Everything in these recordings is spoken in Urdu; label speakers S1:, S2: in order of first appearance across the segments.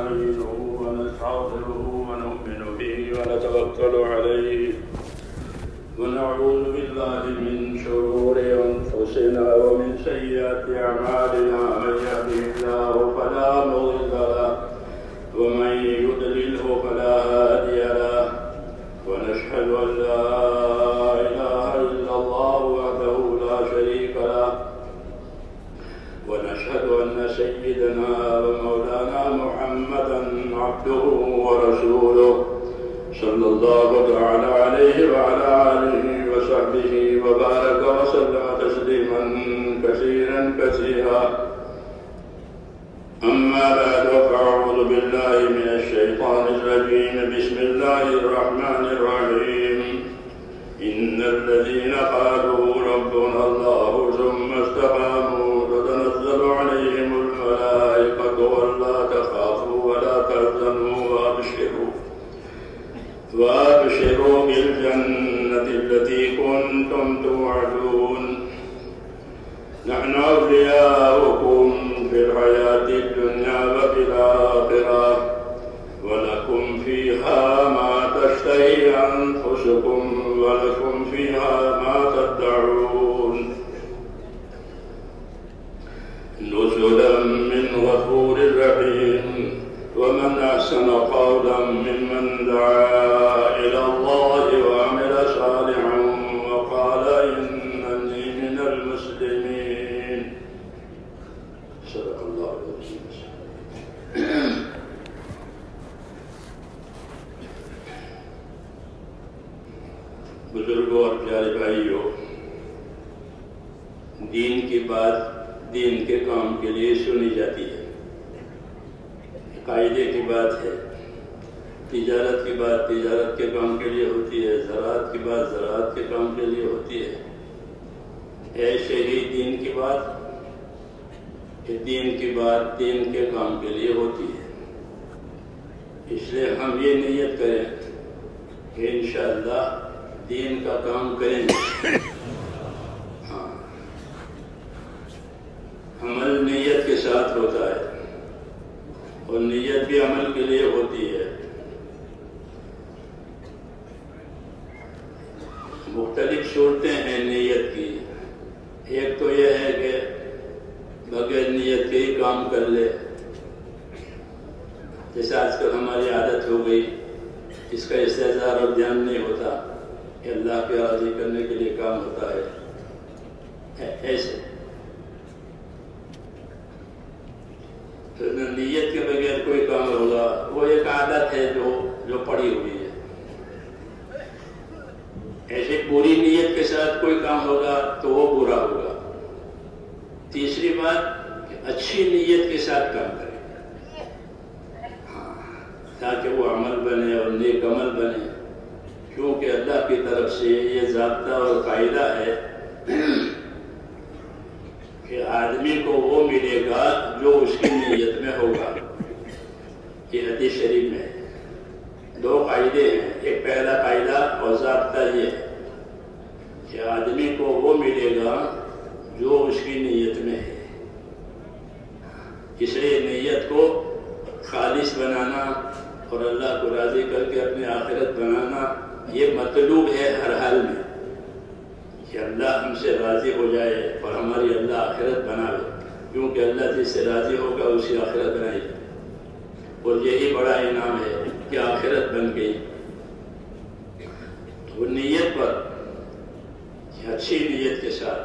S1: ونستعينه ونستغفره ونؤمن به ونتوكل عليه ونعوذ بالله من شرور أنفسنا ومن سيئات أعمالنا من يهده الله فلا مضل له ومن يضلله فلا هادي له ونشهد أن لا إله إلا الله وحده لا شريك له ونشهد أن سيدنا ومولانا محمدا عبده ورسوله صلى الله تعالى عليه وعلى آله وصحبه وبارك وسلم تسليما كثيرا أما بعد فأعوذ بالله من الشيطان الرجيم بسم الله الرحمن الرحيم إن الذين قالوا ربنا الله ثم استقاموا تتنزل عليهم الملائكة ولا تخافوا ولا تحزنوا وابشروا بالجنة التي كنتم توعدون نحن أولياؤكم في الحياة الدنيا وفي الآخرة ولكم فيها ما تشتهي أنفسكم ولكم فيها ما تدعون نزلا من غفور رحيم ومن أحسن قولا ممن دعا إلى الله وعمل صالحا وقال إنني من المسلمين صدق الله العظيم. بزرگوں اور پیارے بھائیوں، دین کی بات دین کے کام کے لیے سنی جاتی ہے، قاعدے کی بات ہے، تجارت کی بات تجارت کے کام کے لیے ہوتی ہے، زراعت کی بات زراعت کے کام کے لیے ہوتی ہے، ایسے ہی دین کی بات دین کے کام کے لیے ہوتی ہے۔ اس لیے ہم یہ نیت کریں کہ انشاءاللہ دین کا کام کریں گے۔ ہاں، عمل نیت کے ساتھ ہوتا ہے اور نیت بھی عمل کے لیے ہوتی ہے۔ مختلف صورتیں ہیں نیت کی، ایک تو یہ ہے کہ بغیر نیت کے ہی کام کر لے، جیسے آج کل ہماری عادت ہو گئی، اس کا استحضار اور دھیان نہیں ہوتا کہ اللہ کے راضی کرنے کے لیے کام ہوتا ہے، ایسے تو نیت کے بغیر کوئی کام ہوگا، وہ ایک عادت ہے جو پڑی ہوئی ہے۔ ایسے پوری نیت کے ساتھ کوئی کام ہوگا تو وہ برا ہوگا۔ تیسری بات کہ اچھی نیت کے ساتھ کام کریں تاکہ وہ عمل بنے اور نیک عمل بنے، کیونکہ اللہ کی طرف سے یہ ضابطہ اور قاعدہ ہے کہ آدمی کو وہ ملے گا جو اس کی نیت میں ہوگا۔ یہ حدیث شریف میں دو قاعدے ہیں، ایک پہلا قاعدہ اور ضابطہ یہ ہے کہ آدمی کو وہ ملے گا جو اس کی نیت میں ہے۔ اس لیے نیت کو خالص بنانا اور اللہ کو راضی کر کے اپنی آخرت بنانا یہ مطلوب ہے ہر حال میں، کہ اللہ ہم سے راضی ہو جائے اور ہماری اللہ آخرت بنائے، کیونکہ اللہ جس سے راضی ہوگا اسی آخرت بنائے گی، اور یہی بڑا انعام ہے کہ آخرت بن گئی۔ تو نیت پر اچھی نیت کے ساتھ،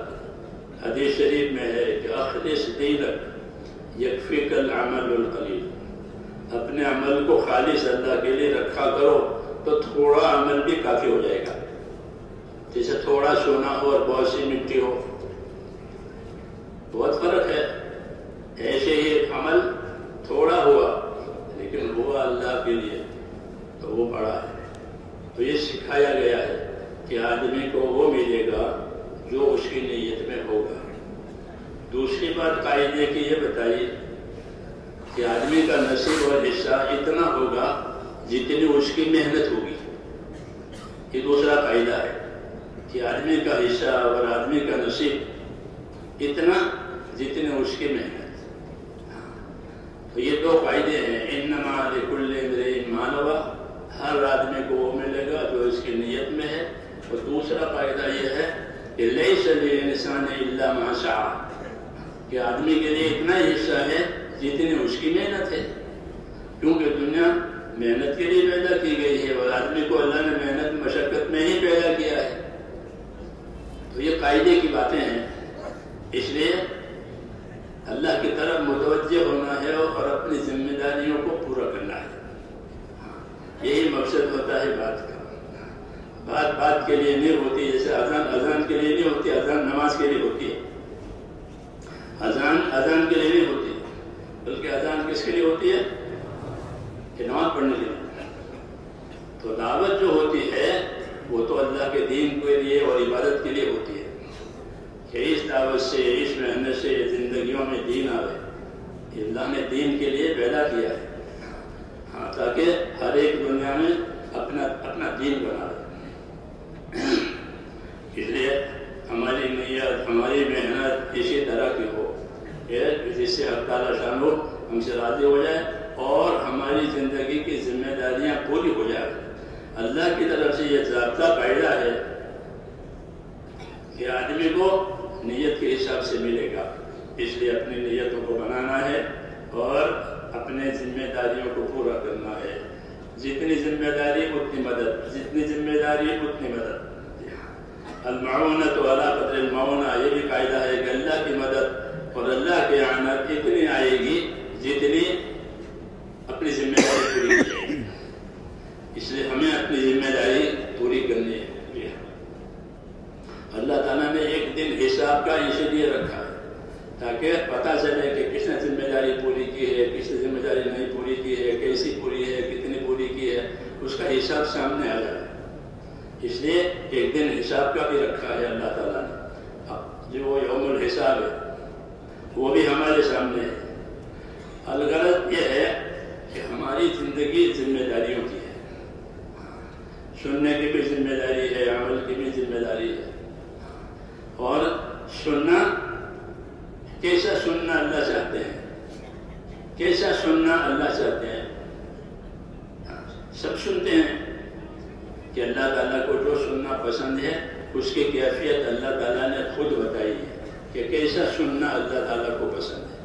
S1: حدیث شریف میں ہے کہ اخلص دینک یکفیک العمل القلیل، اپنے عمل کو خالص اللہ کے لیے رکھا کرو تو تھوڑا عمل بھی کافی ہو جائے گا۔ جیسے تھوڑا سونا ہو اور بہت سی مٹی ہو، بہت فرق ہے۔ ایسے ہی عمل تھوڑا ہوا لیکن ہوا اللہ کے لیے تو وہ بڑا ہے۔ تو یہ سکھایا گیا ہے کہ آدمی کو وہ ملے گا جو اس کی نیت میں ہوگا۔ دوسری بات قاعدے کی یہ بتائی کہ آدمی کا نصیب اور حصہ اتنا ہوگا جتنی اس کی محنت ہوگی۔ یہ دوسرا قاعدہ ہے کہ آدمی کا حصہ اور آدمی کا نصیب اتنا جتنے اس کی محنت۔ تو یہ دو فائدے ہیں، انما لکل امرئ ما نوى، ہر آدمی کو وہ ملے گا جو اس کی نیت میں ہے۔ اور دوسرا فائدہ یہ ہے کہ لیس للانسان الا ما سعى، کہ آدمی کے لیے اتنا ہی حصہ ہے جتنی اس کی محنت ہے، کیونکہ دنیا محنت کے لیے پیدا کی گئی ہے اور آدمی کو اللہ نے محنت مشقت میں ہی پیدا کیا ہے۔ تو یہ قاعدے کی باتیں ہیں، اس لیے اللہ کی طرف متوجہ ہونا ہے اور اپنی ذمہ داریوں کو پورا کرنا ہے۔ یہی مقصد ہوتا ہے بات کا، بات کے لیے نہیں ہوتی، جیسے اذان کے لیے نہیں ہوتی، اذان نماز کے لیے ہوتی ہے، اذان کے لیے نہیں ہوتی، بلکہ اذان کس کے لیے ہوتی ہے؟ کہ نماز پڑھنے کے لیے۔ تو دعوت جو ہوتی ہے وہ تو اللہ کے دین کے لیے اور عبادت کے لیے ہوتی ہے، کہ اس دعوت سے، اس محنت سے زندگیوں میں دین آئے۔ اللہ نے دین کے لیے پیدا کیا ہے، ہاں، تاکہ ہر ایک دنیا میں اپنا دین بنا لے۔ اس لیے ہماری نیت، ہماری محنت اسی طرح کی ہو کہ جس سے اللہ تعالیٰ شان ہم سے راضی ہو جائے اور ہماری زندگی کی ذمہ داریاں پوری ہو جائیں۔ اللہ کی طرف سے یہ ضابطہ قاعدہ ہے کہ آدمی کو نیت کے حساب سے ملے گا، اس لیے اپنی نیتوں کو بنانا ہے اور اپنے ذمہ داریوں کو پورا کرنا ہے۔ جتنی ذمہ داری اتنی مدد، جتنی ذمہ داری اتنی مدد۔ المعونۃ علی قدر المعونہ، یہ بھی قاعدہ ہے کہ اللہ کی مدد اور اللہ کی اعانت اتنی آئے گی جتنی اپنی ذمہ داری پوری کی جائے گی۔ اس لیے ہمیں اپنی ذمہ داری پوری کرنی ہے۔ اللہ تعالیٰ نے ایک دن حساب کا اس لیے رکھا ہے تاکہ پتہ چلے کہ کس نے ذمہ داری پوری کی ہے، کس نے ذمہ داری نہیں پوری کی ہے، کیسی پوری ہے، کتنی پوری کی ہے، اس کا حساب سامنے آ جائے۔ اس لیے ایک دن حساب کا بھی رکھا ہے اللہ تعالیٰ نے، جو وہ یوم الحساب ہے وہ بھی ہمارے سامنے ہے۔ الغرض یہ ہے کہ ہماری زندگی ذمہ داریوں کی ہے، سننے کی بھی ذمہ داری ہے، عمل کی بھی ذمہ داری ہے، اور سننا کیسا سننا اللہ چاہتے ہیں، کیسا سننا اللہ چاہتے ہیں۔ سب سنتے ہیں کہ اللہ تعالیٰ کو جو سننا پسند ہے اس کی کیفیت اللہ تعالیٰ نے خود بتائی ہے کہ کیسا سننا اللہ تعالیٰ کو پسند ہے۔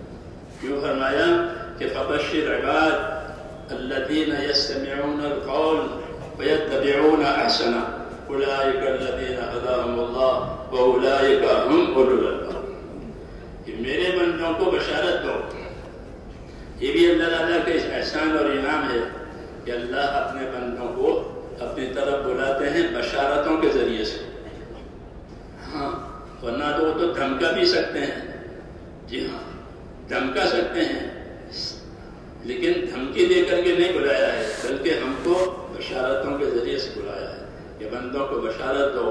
S1: یوں فرمایا کہ فبشر عباد الذین یستمعون القول ویتبعون احسنہ اولئک الذین ہداہم اللہ واولئک ہم اولو الالباب۔ کہ میرے بندوں کو بشارت دو، یہ بھی اللہ تعالیٰ کا احسان اور انعام ہے کہ اللہ اپنے بندوں کو اپنی طرف بلاتے ہیں بشارتوں کے ذریعے سے۔ ہاں، ورنہ تو وہ تو دھمکا بھی سکتے ہیں، جی ہاں دھمکا سکتے ہیں، لیکن دھمکی دے کر کے نہیں بلایا ہے، بلکہ ہم کو بشارتوں کے ذریعے سے بلایا ہے کہ بندوں کو بشارت دو،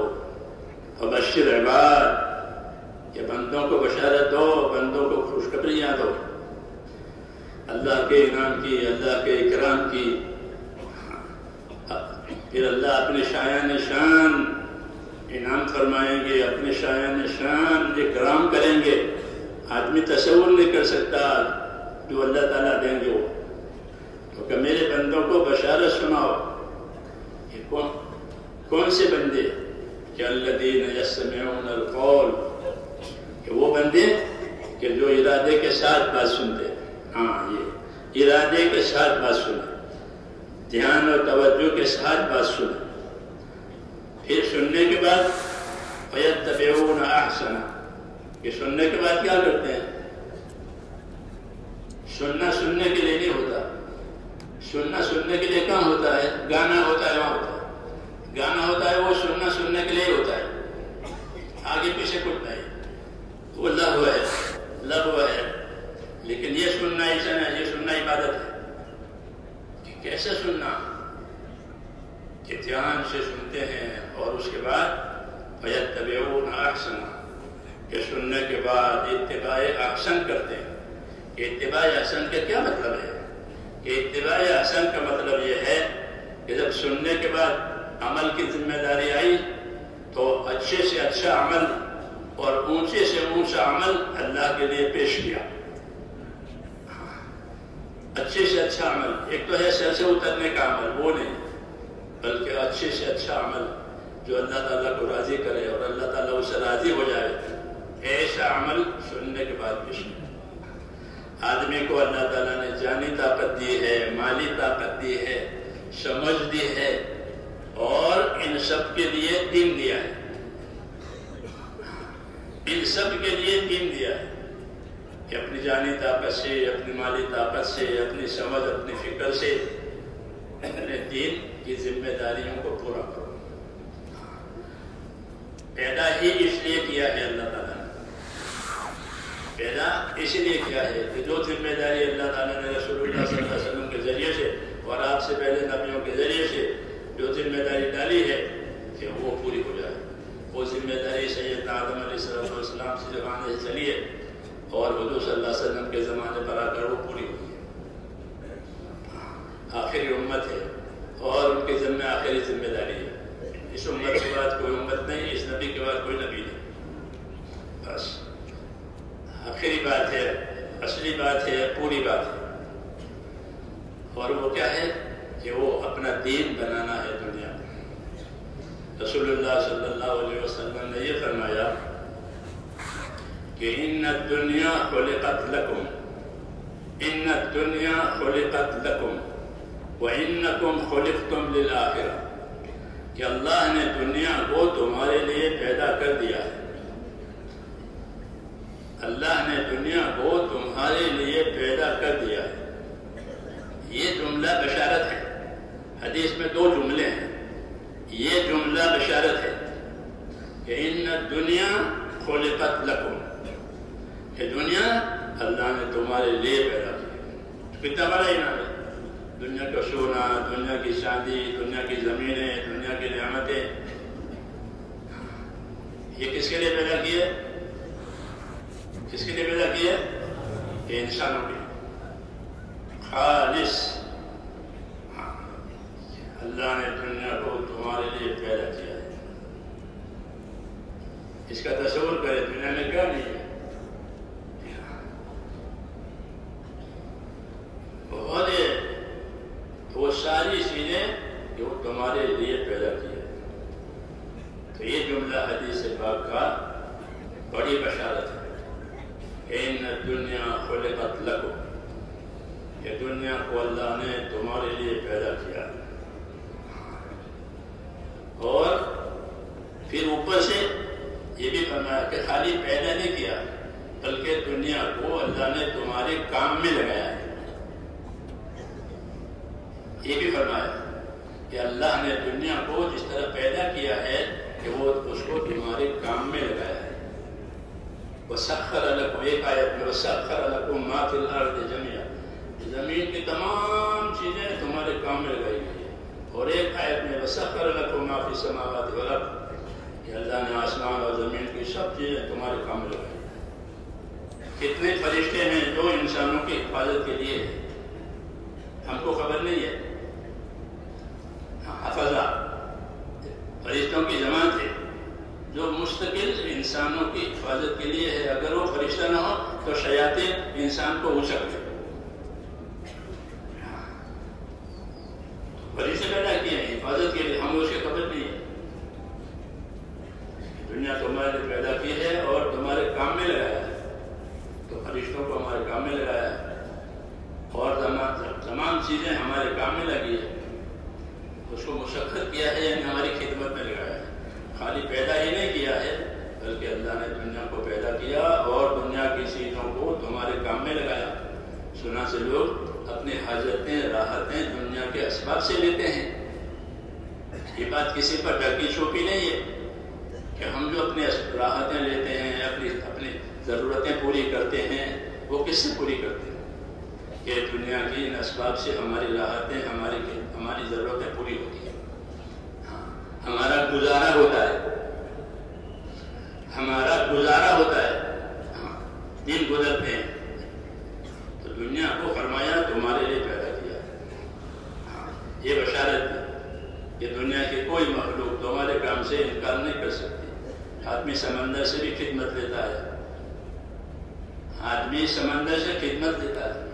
S1: فبشر عباد، کہ بندوں کو بشارت دو، بندوں کو خوشخبریاں دو اللہ کے انعام کی، اللہ کے اکرام کی۔ پھر اللہ اپنے شایان شان انعام فرمائیں گے، اپنے شایان شان اکرام کریں گے، آدمی تصور نہیں کر سکتا جو اللہ تعالیٰ دیں گے وہ۔ تو کہ میرے بندوں کو بشارت سناؤ، یہ کون سے بندے؟ کہ الذین یستمعون القول، کہ وہ بندے کہ جو ارادے کے ساتھ بات سنتے، ہاں یہ ارادے کے ساتھ بات سنیں، دھیان اور توجہ کے ساتھ بات سنیں، پھر سننے کے بعد فیتبعون احسنہ، کہ سننے کے بعد کیا کرتے ہیں؟ سننا سننے کے لیے نہیں ہوتا، سننا سننے کے لیے کہاں ہوتا ہے؟ گانا ہوتا ہے وہاں ہوتا ہے، گانا ہوتا ہے وہ سننا سننے کے لیے ہوتا ہے، آگے پیچھے کچھ نہیں، وہ لغو ہے، لغو ہے۔ لیکن یہ سننا ایسا نہیں، یہ سننا عبادت ہے۔ کہ کیسے سننا؟ کہ دھیان سے سنتے ہیں اور اس کے بعد فیتبعون احسنہ، کہ سننے کے بعد اتباع احسن کرتے ہیں۔ کہ اتباع احسن کا کیا مطلب ہے؟ کہ اتباع احسن کا مطلب یہ ہے کہ جب سننے کے بعد عمل کی ذمہ داری آئی تو اچھے سے اچھا عمل اور اونچے سے اونچا عمل اللہ کے لیے پیش کیا۔ اچھے سے اچھا عمل، ایک تو ہے سر سے اترنے کا عمل، وہ نہیں، بلکہ اچھے سے اچھا عمل جو اللہ تعالیٰ کو راضی کرے اور اللہ تعالیٰ اس سے راضی ہو جائے، ایسا عمل سننے کے بعد پیش کرے۔ آدمی کو اللہ تعالیٰ نے جانی طاقت دی ہے، مالی طاقت دی ہے، سمجھ دی ہے، اور ان سب کے لیے دین دیا ہے، ان سب کے لیے دین دیا ہے کہ اپنی جانی طاقت سے، اپنی مالی طاقت سے، اپنی سمجھ، اپنی فکر سے اپنے دین کی ذمہ داریوں کو پورا کرو۔ پیدا ہی اس لیے کیا ہے اللہ تعالیٰ نے، پیدا اس لیے کیا ہے کہ جو ذمہ داری اللہ تعالیٰ نے رسول اللہ صلی اللہ علیہ وسلم کے ذریعے سے اور آپ سے پہلے نبیوں کے ذریعے سے جو ذمہ داری ڈالی ہے کہ وہ پوری ہو جائے، وہ ذمہ داری سیدنا آدم علیہ السلام سے زمانے سے چلی ہے اور حضور صلی اللہ علیہ وسلم کے زمانے پر آ کر وہ پوری ہوئی ہے۔ آخری امت ہے اور ان کے ذمہ آخری ذمہ داری ہے، اس امت کے بعد کوئی امت نہیں، اس نبی کے بعد کوئی نبی نہیں، بس آخری بات ہے، اصلی بات ہے، پوری بات ہے، اور وہ کیا ہے کہ وہ اپنا دین بنانا ہے دنیا میں۔ رسول اللہ صلی اللہ علیہ وسلم نے یہ فرمایا کہ ان الدنیا خلقت لکم، ان الدنیا خلقت لکم وانکم خلقتم للآخرہ، کہ اللہ نے دنیا کو تمہارے لیے پیدا کر دیا ہے، اللہ نے دنیا کو تمہارے لیے پیدا کر دیا ہے۔ یہ جملہ بشارت ہے، حدیث میں دو جملے ہیں، یہ جملہ بشارت ہے کہ ان الدنیا خلقت لکم، کہ دنیا اللہ نے تمہارے لیے پیدا کی۔ کتنا بڑا انعام ہے، دنیا کا سونا، دنیا کی چاندی، دنیا کی زمینیں، دنیا کی نعمتیں، یہ کس کے لیے پیدا کی ہے؟ کس کے لیے پیدا کی ہے؟ کہ انسانوں کے خالص، اللہ نے دنیا کو تمہارے لیے پیدا کیا ہے۔ اس کا تصور کرے دنیا میں کیا نہیں ہے، بہت ہے، وہ ساری چیزیں جو تمہارے لیے پیدا کی ہے۔ تو یہ جملہ حدیث پاک کا بڑی بشارت ہے، ان الدنیا خلقت لکم، کہ دنیا کو اللہ نے تمہارے لیے پیدا کیا، اور پھر اوپر سے یہ بھی فرمایا کہ خالی پیدا نہیں کیا بلکہ دنیا کو اللہ نے تمہارے کام میں لگایا ہے۔ یہ بھی فرمایا کہ اللہ نے دنیا کو جس طرح پیدا کیا ہے کہ وہ اس کو تمہارے کام میں لگایا ہے۔ وَسَخَّرَ لَكُمْ، ایک آیت میں وَسَخَّرَ لَكُمْ مَا فِي الْأَرْضِ جَمِيعًا، زمین کی تمام چیزیں تمہارے کام میں لگائی گئی ہیں، اور ایک آیت میں وَسَخَّرَ لَكُمْ مَا فِي السَّمَاوَاتِ وَالْأَرْضِ، کہ اللہ نے آسمان اور زمین کی سب چیزیں تمہارے کام میں لگائی ہیں۔ کتنے فرشتے ہیں جو انسانوں کی حفاظت کے لیے ہیں، ہم کو خبر نہیں ہے۔ حفظہ فرشتوں کی جماعت ہے جو مستقل انسانوں کی حفاظت کے لیے ہے، اگر وہ فرشتہ نہ ہو تو شیاطین انسان کو اچک لے۔ فرشتے پیدا کیے ہیں حفاظت کے لیے، ہم اس کی خبر نہیں ہے۔ دنیا تمہارے لیے پیدا کی ہے اور تمہارے کام میں لگایا ہے، تو فرشتوں کو ہمارے کام میں لگایا ہے، اور تمام چیزیں ہمارے کام میں لگی ہے، اس کو مشقت کیا ہے، یعنی ہماری خدمت میں لگایا ہے۔ خالی پیدا ہی نہیں کیا ہے بلکہ اللہ نے دنیا کو پیدا کیا اور دنیا کی چیزوں کو تمہارے کام میں لگایا۔ سنا سے لوگ اپنی حاجتیں، راحتیں دنیا کے اسباب سے لیتے ہیں۔ یہ بات کسی پر ڈھکی چھپی نہیں ہے کہ ہم جو اپنی راحتیں لیتے ہیں، اپنی ضرورتیں پوری کرتے ہیں، وہ کس سے پوری کرتے ہیں؟ کہ دنیا کی ان اسباب سے ہماری راحتیں، ہماری ضرورتیں پوری ہوتی ہیں، ہمارا گزارا ہوتا ہے، ہمارا گزارا ہوتا ہے، دن گزرتے ہیں۔ تو دنیا کو فرمایا تمہارے لیے پیدا کیا، یہ بشارت ہے کہ دنیا کی کوئی مخلوق تمہارے کام سے انکار نہیں کر سکتی۔ آدمی سمندر سے بھی خدمت لیتا ہے، آدمی سمندر سے خدمت لیتا ہے،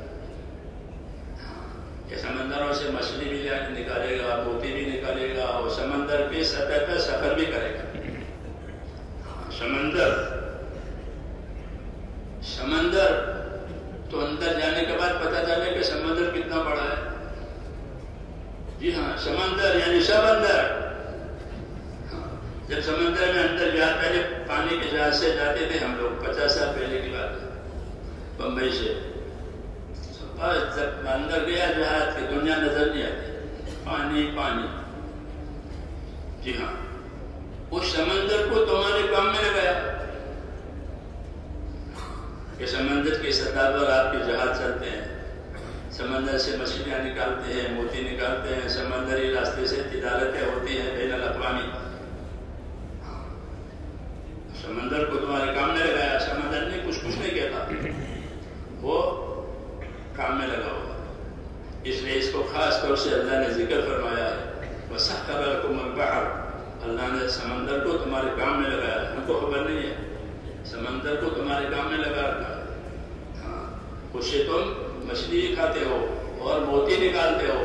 S1: کہ سمندروں سے مچھلی بھی نکالے گا، موتی بھی نکالے گا، اور سمندر کی سطح پر سفر بھی کرے گا۔ سمندر تو اندر جانے کے بعد پتہ چلے کہ سمندر کتنا بڑا ہے۔ جی ہاں، سمندر یعنی سمندر۔ جب سمندر میں اندر گیا، پہلے پانی کے جہاز سے جاتے تھے ہم لوگ، 50 سال پہلے کی بات ہے، بمبئی سے۔ جب اندر گیا جہاز کی دنیا نظر نہیں آتی، پانی پانی۔ جی ہاں، اس سمندر کو تمہارے کام میں لگایا کہ سمندر کی سطح پر آپ کے جہاز چلتے ہیں، سمندر سے مچھلیاں نکالتے ہیں، موتی نکالتے ہیں، سمندری راستے سے تجارتیں ہوتی ہیں بین الاقوامی۔ سمندر کو تمہارے کام میں لگایا، سمندر نے کچھ نہیں کہتا، وہ کام میں لگا ہوا۔ اس لیے اس کو خاص طور سے اللہ نے ذکر فرمایا ہے، وَسَخَّرَ لَكُمُ الْبَحْرَ، اللہ نے سمندر کو تمہارے کام میں لگایا۔ ہم کو خبر نہیں ہے، سمندر کو تمہارے کام میں لگا رکھا ہے۔ ہاں، اس سے تم مچھلی کھاتے ہو اور موتی نکالتے ہو۔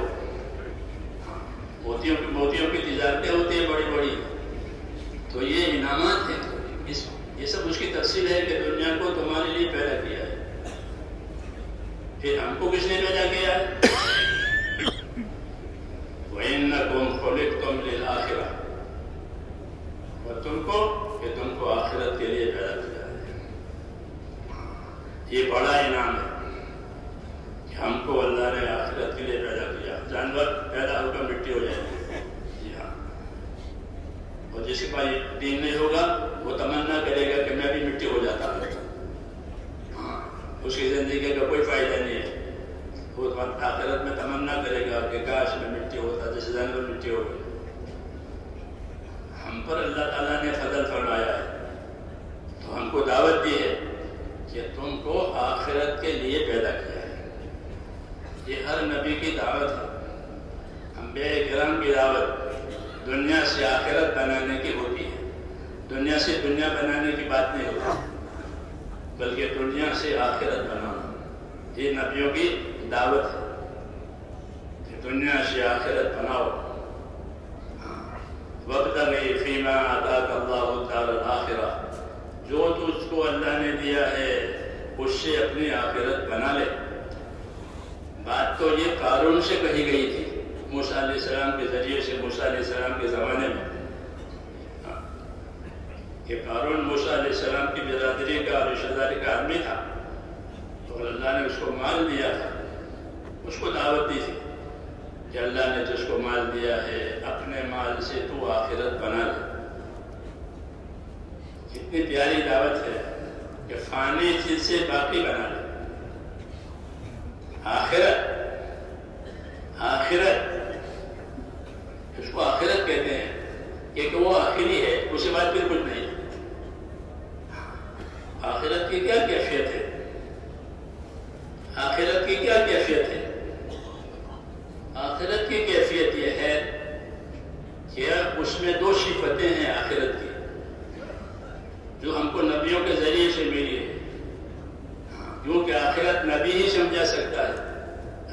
S1: ہاں، موتیوں کی تجارتیں ہوتی ہیں بڑی بڑی۔ تو یہ انعامات ہیں، یہ سب اس کی تفصیل ہے کہ دنیا کو تمہارے لیے پیدا کیا ہے۔ پھر ہم کو کس نے پیدا کیا ہے؟ وَإِنَّكُمْ خُلِقْتُمْ لِلْآخِرَةِ، اور تم کو آخرت کے لیے پیدا کیا ہے۔ یہ بڑا انعام ہے کہ ہم کو اللہ نے آخرت کے لیے پیدا کیا۔ جانور پیدا ہو کر مٹی ہو جائے گی، جی ہاں، اور جس کے پاس دین نہیں ہوگا وہ تمنا کرے گا کہ میں بھی مٹی ہو جاتا ہوں۔ ہاں، اس کی زندگی کا کوئی فائدہ نہیں ہے۔ وہ آخرت میں تمنا کرے گا کہ کاش میں مٹی ہوتا، جیسے جانور مٹی ہو گئی۔ ہم پر اللہ تعالیٰ نے فضل فرمایا ہے، تو ہم کو دعوت دی ہے کہ تم کو آخرت کے لیے پیدا کیا ہے۔ یہ ہر نبی کی دعوت ہے، انبیاء کرام کی دعوت دنیا سے آخرت بنانے کی ہوتی ہے۔ دنیا سے دنیا بنانے کی بات نہیں ہوتی، بلکہ دنیا سے آخرت بنانا، یہ نبیوں کی دعوت ہے کہ دنیا سے آخرت بناؤ۔ وَابْتَغِ فِيمَا آتَاكَ اللَّهُ الدَّارَ الْآخِرَةَ، جو تجھ کو اللہ نے دیا ہے اس سے اپنی آخرت بنا لے۔ بات تو یہ قارون سے کہی گئی تھی، موسیٰ علیہ السلام کے ذریعے سے، موسیٰ علیہ السلام کے زمانے میں، کہ قارون موسیٰ علیہ السلام کی برادری کا اور رشتہ داری کا آدمی تھا، تو اللہ نے اس کو مال دیا تھا، اس کو دعوت دی تھی کہ اللہ نے جس کو مال دیا ہے اپنے مال سے تو آخرت بنا لے۔ کتنی پیاری دعوت ہے کہ فانی چیز سے باقی بنا لے۔ آخرت اس کو آخرت کہتے ہیں کہ وہ آخری ہے، اس کے بعد پھر کچھ نہیں۔ آخرت کی کیا کیفیت ہے؟ آخرت کی کیا کیفیت ہے؟ آخرت کی کیفیت یہ ہے کہ اس میں دو صفتیں ہیں آخرت کی، جو ہم کو نبیوں کے ذریعے سے ملی ہے۔ کیونکہ آخرت نبی ہی سمجھا سکتا ہے۔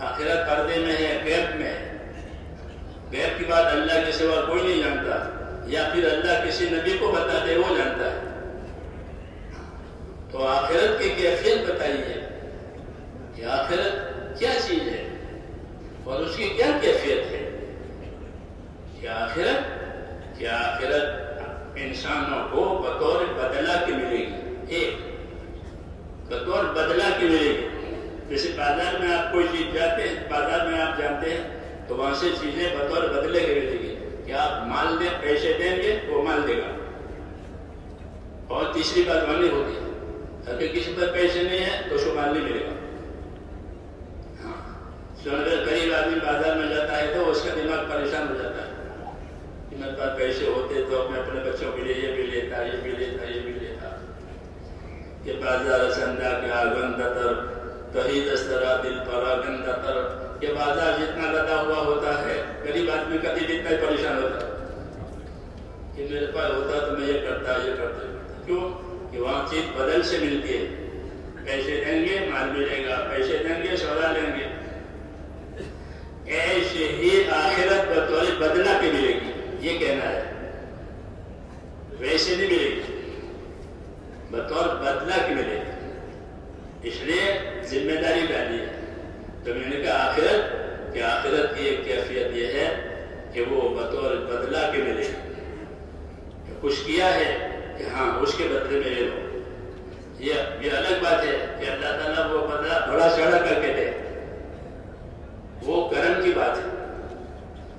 S1: آخرت پردے میں ہے، غیب میں ہے۔ غیب کی بات اللہ کے سوا کوئی نہیں جانتا، یا پھر اللہ کسی نبی کو بتا دے وہ جانتا ہے۔ تو آخرت کی کیفیت بتائیے کہ آخرت کیا چیز ہے اور اس کی کیا کیفیت ہے؟ کہ آخرت انسانوں کو بطور بدلہ کی ملے گی، ایک بطور بدلہ کی ملے گی۔ جیسے بازار میں آپ کوئی چیز جاتے ہیں، بازار میں آپ جانتے ہیں تو وہاں سے چیزیں بطور بدلے کے ملے گی کہ آپ مال دیں، پیسے دیں گے وہ مال دے گا۔ اور تیسری بات مانی ہوتی ہے، اگر کسی پر پیسے نہیں ہیں تو اس کو مال نہیں ملے گا۔ اگر غریب آدمی بازار میں جاتا ہے تو اس کا دماغ پریشان ہو جاتا ہے کہ میرے پاس پیسے ہوتے تو میں اپنے بچوں کے لیے یہ بھی لیتا، یہ بھی لیتا، یہ بھی لیتا۔ یہ بازار سندا کے آگن دتر کہیں دسترا دل پرا گن دتر، یہ بازار جتنا لدا ہوا ہوتا ہے غریب آدمی کا دل اتنا پریشان ہوتا ہے کہ میرے پاس ہوتا تو میں یہ کرتا، یہ کرتا۔ کیوں کہ وہاں چیز بدل سے ملتی ہے، پیسے دیں گے مال ملے گا، پیسے دیں گے سودا لیں گے۔ سے ہی آخرت بطور بدلہ کے ملے گی، یہ کہنا ہے، ویسے نہیں ملے گی، بطور بدلہ کی ملے گی، اس لیے ذمہ داری ڈالی ہے۔ تو میں نے کہا آخرت، کہ آخرت کی ایک کیفیت یہ ہے کہ وہ بطور بدلہ کے ملے گی، کچھ کیا ہے کہ ہاں اس کے بدلے میں لے لو۔ یہ الگ بات ہے کہ اللہ تعالیٰ وہ بدلہ بڑا چڑھا کر کے دے، وہ کرم کی بات ہے۔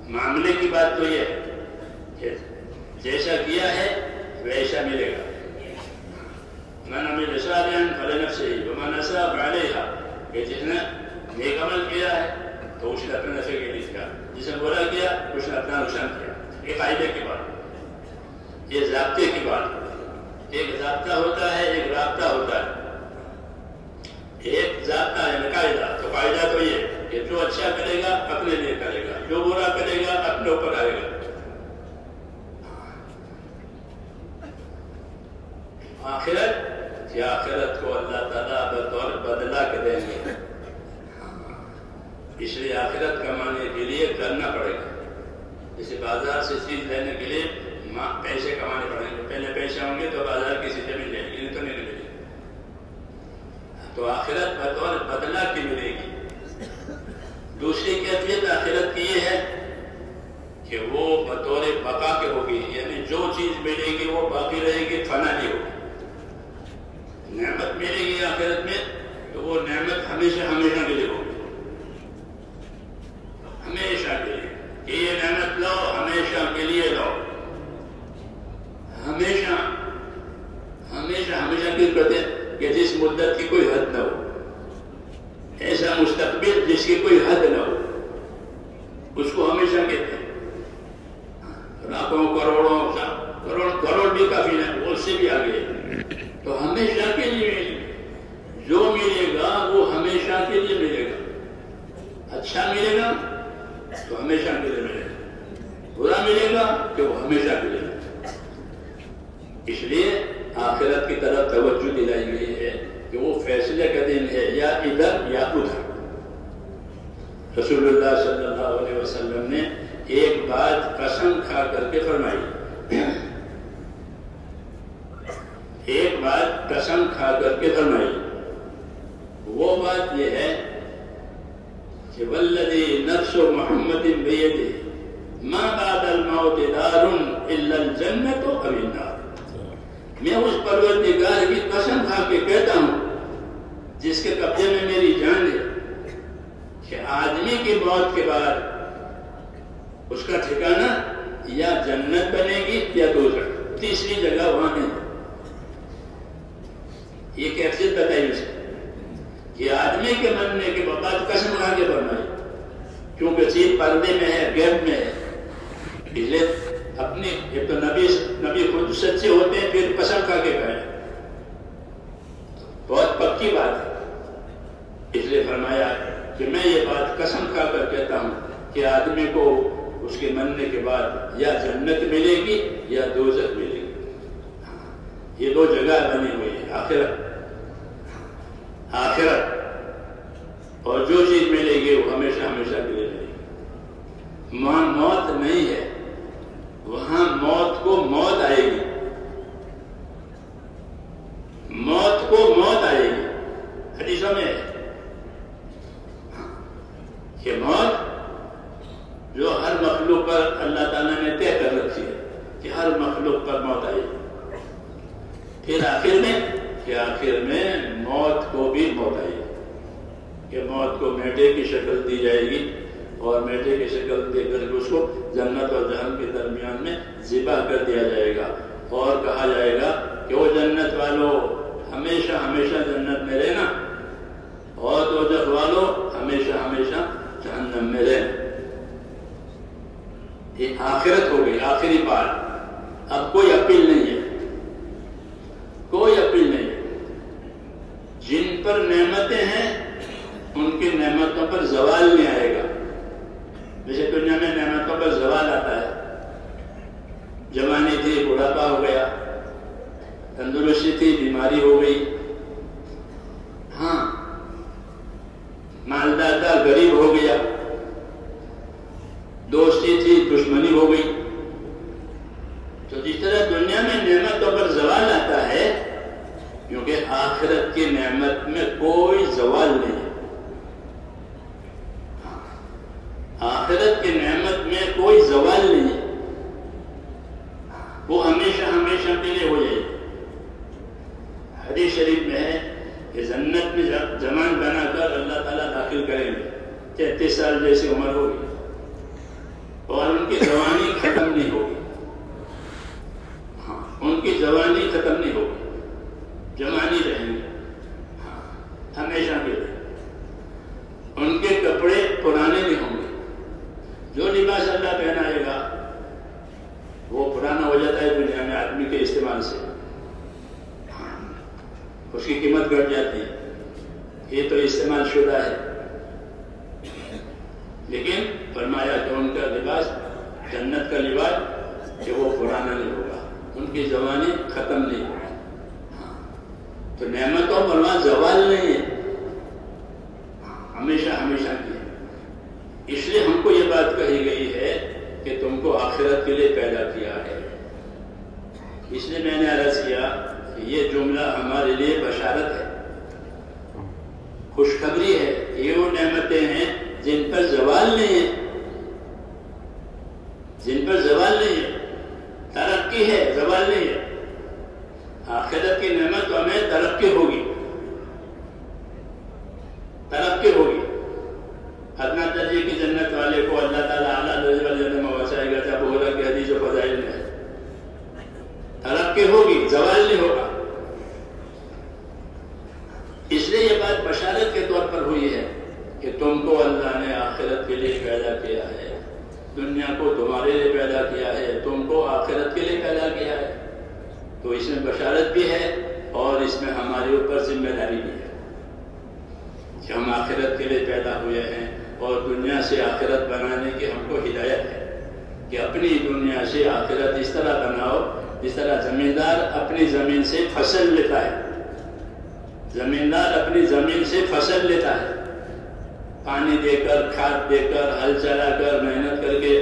S1: معاملے کی بات تو یہ ہے کہ جیسا کیا ہے ویسا ملے گا۔ من عمل صالحا فلنفسه ومن اساء فعليها، کہ جس نے نیک عمل کیا ہے تو اس نے اپنے نفع کے لیے کیا، جس نے برا کیا اس نے اپنا نقصان کیا۔ یہ قاعدے کی بات، یہ ضابطے کی بات۔ ایک ضابطہ ہوتا ہے، ایک رابطہ ہوتا ہے۔ ایک ضابطہ ہے قاعدہ، تو قاعدہ تو یہ کہ جو اچھا کرے گا اپنے لیے کرے گا، جو برا کرے گا اپنے اوپر آئے گا۔ آخرت، کہ آخرت کو اللہ تعالیٰ بطور بدلہ کے دیں گے، اس لیے آخرت کمانے کے لیے کرنا پڑے گا۔ جیسے بازار سے چیز لینے کے لیے پیسے کمانے پڑیں گے، پہلے پیسے ہوں گے تو بازار کی چیزیں مل جائیں گی، تو نہیں ملے گی۔ تو آخرت بطور بدلہ کی ملے گی۔ دوسری کیفیت آخرت کی یہ ہے کہ وہ بطور بقا کے ہوگی، یعنی جو چیز ملے گی وہ باقی رہے گی، فنا نہیں ہوگی۔ نعمت ملے گی آخرت میں تو وہ نعمت ہمیشہ ہمیشہ کے لیے ہوگی، ہمیشہ کے لیے، کہ یہ نعمت لو ہمیشہ کے لیے لو، ہمیشہ ہمیشہ ہمیشہ کی کہتے ہیں کہ جس مدت کی کوئی حد نہ ہو، ایسا مستقبل جس کی کوئی حد نہ ہو، اس کو ہمیشہ کہتے ہیں۔ لاکھوں کروڑوں کروڑ بھی کافی نہیں، اس سے بھی آگے، تو ہمیشہ کے لیے ملے گا۔ جو ملے گا وہ ہمیشہ کے لیے ملے گا۔ اچھا ملے گا تو ہمیشہ کے لیے ملے گا، برا ملے گا کہ وہ ہمیشہ کے لیے ملے گا۔ اس لیے آخرت کی طرف توجہ دلائی گئی ہے کہ وہ فیصلے کا دن ہے، یا ادھر یا ادھر۔ رسول اللہ صلی اللہ علیہ وسلم نے ایک بات قسم کھا کر کے فرمائی، ایک بات قسم کھا کر کے فرمائی، وہ بات یہ ہے کہ والذی نفس محمد بیدہ ما بعد الموت دار الا الجنۃ او النار۔ میں اس پروردگار کی قسم کھا کے کہتا ہوں جس کے قبضے میں میری جان ہے کہ آدمی کی موت کے بعد اس کا ٹھکانہ یا جنت بنے گی یا دوزخ، تیسری جگہ وہاں نہیں۔ یہ کیفیت بتائی اسے کہ آدمی کے مرنے کے بعد قسم کھا کے فرمائی، کیونکہ چیز پردے میں ہے، غیب میں ہے، اس لیے اپنی ایک تو نبی خود سچے ہوتے ہیں، پھر قسم کھا کے کہیں، بہت پکی بات ہے۔ اس لیے فرمایا کہ میں یہ بات قسم کھا کر کہتا ہوں کہ آدمی کو اس کے مرنے کے بعد یا جنت ملے گی یا دوزخ ملے گی۔ یہ دو جگہ بنی ہوئی ہے، آخرت، اور جو چیز ملے گی وہ ہمیشہ ہمیشہ کے لیے ملے گی۔ وہاں موت نہیں ہے، وہاں موت کو موت آئے گی، موت کو موت آئے گی۔ حدیثوں میں ہے کہ موت جو ہر مخلوق پر اللہ تعالیٰ نے طے کر رکھی ہے کہ ہر مخلوق پر موت آئے گی، پھر آخر میں موت کو بھی موت آئے گی، کہ موت کو میڈے کی شکل دی جائے گی، اور میڈے کی شکل دے کر اس کو جنت اور جہنم کے درمیان میں ذبح کر دیا جائے گا، اور کہا جائے گا کہ وہ جنت والو ہمیشہ ہمیشہ جنت میں رہنا، اور دوزخ والو ہمیشہ ہمیشہ جہنم میں رہنا۔ یہ آخرت ہو گئی، آخری بات۔ اب کوئی اپیل نہیں ہے، کوئی اپیل نہیں ہے۔ جن پر نعمتیں ہیں ان کی نعمتوں پر زوال نہیں آئے گا۔ جیسے دنیا میں نعمتوں پر زوال آتا ہے، جوانی تھی بڑھاپا ہو گیا، تندرستی تھی بیماری ہو گئی، ہاں مالدار تھا غریب ہو گیا، آخرت کی نعمت میں کوئی زوال نہیں ہے، آخرت کی نعمت میں کوئی زوال نہیں ہے، وہ ہمیشہ ہمیشہ کے لیے ہو جائے گی۔ حدیث شریف میں ہے کہ جنت میں جوان بنا کر اللہ تعالیٰ داخل کریں گے، 33 سال جیسی عمر ہوگی اور ان کی جوانی ختم نہیں ہوگی، ان کی جوانی ختم نہیں ہوگی، جوانی رہیں گے ہمیشہ کے لیے۔ ان کے کپڑے پرانے نہیں ہوں گے، جو لباس اللہ پہنائے گا وہ پرانا ہو جاتا ہے دنیا میں آدمی کے استعمال سے، اس کی قیمت گھٹ جاتی ہے، یہ تو استعمال شدہ ہے۔ لیکن فرمایا کہ ان کا لباس، جنت کا لباس، کہ وہ پرانا نہیں ہوگا، ان کی جوانی ختم نہیں ہوگی۔ تو نعمتوں پر وہاں زوال نہیں ہے، ہمیشہ ہمیشہ کی ہے۔ اس لیے ہم کو یہ بات کہی گئی ہے کہ تم کو آخرت کے لیے پیدا کیا ہے۔ اس لیے میں نے عرض کیا کہ یہ جملہ ہمارے لیے بشارت ہے، خوشخبری ہے، یہ وہ نعمتیں ہیں جن پر زوال نہیں ہے، جن پر زوال نہیں ہے، ترقی ہے، زوال نہیں ہے۔ آخرت کی نعمت ہمیں ترقی ہوگی، ترقی ہوگی۔ ادنا درجے کی جنت والے کو اللہ تعالیٰ اعلیٰ درجے والے جنت میں پہنچائے گا، جب ابو ہریرہ کی حدیث و فضائل میں ہے، ترقی ہوگی، زوال نہیں ہوگا۔ اس لیے یہ بات بشارت کے طور پر ہوئی ہے کہ تم کو اللہ نے آخرت کے لیے پیدا کیا ہے، دنیا کو تمہارے لیے پیدا کیا ہے، تم کو آخرت کے لیے پیدا کیا ہے۔ تو اس میں بشارت بھی ہے اور اس میں ہمارے اوپر ذمہ داری بھی ہے کہ ہم آخرت کے لیے پیدا ہوئے ہیں، اور دنیا سے آخرت بنانے کی ہم کو ہدایت ہے کہ اپنی دنیا سے آخرت اس طرح بناؤ جس طرح زمیندار اپنی زمین سے فصل لیتا ہے، زمیندار اپنی زمین سے فصل لیتا ہے، پانی دے کر، کھاد دے کر، ہل چلا کر، محنت کر کے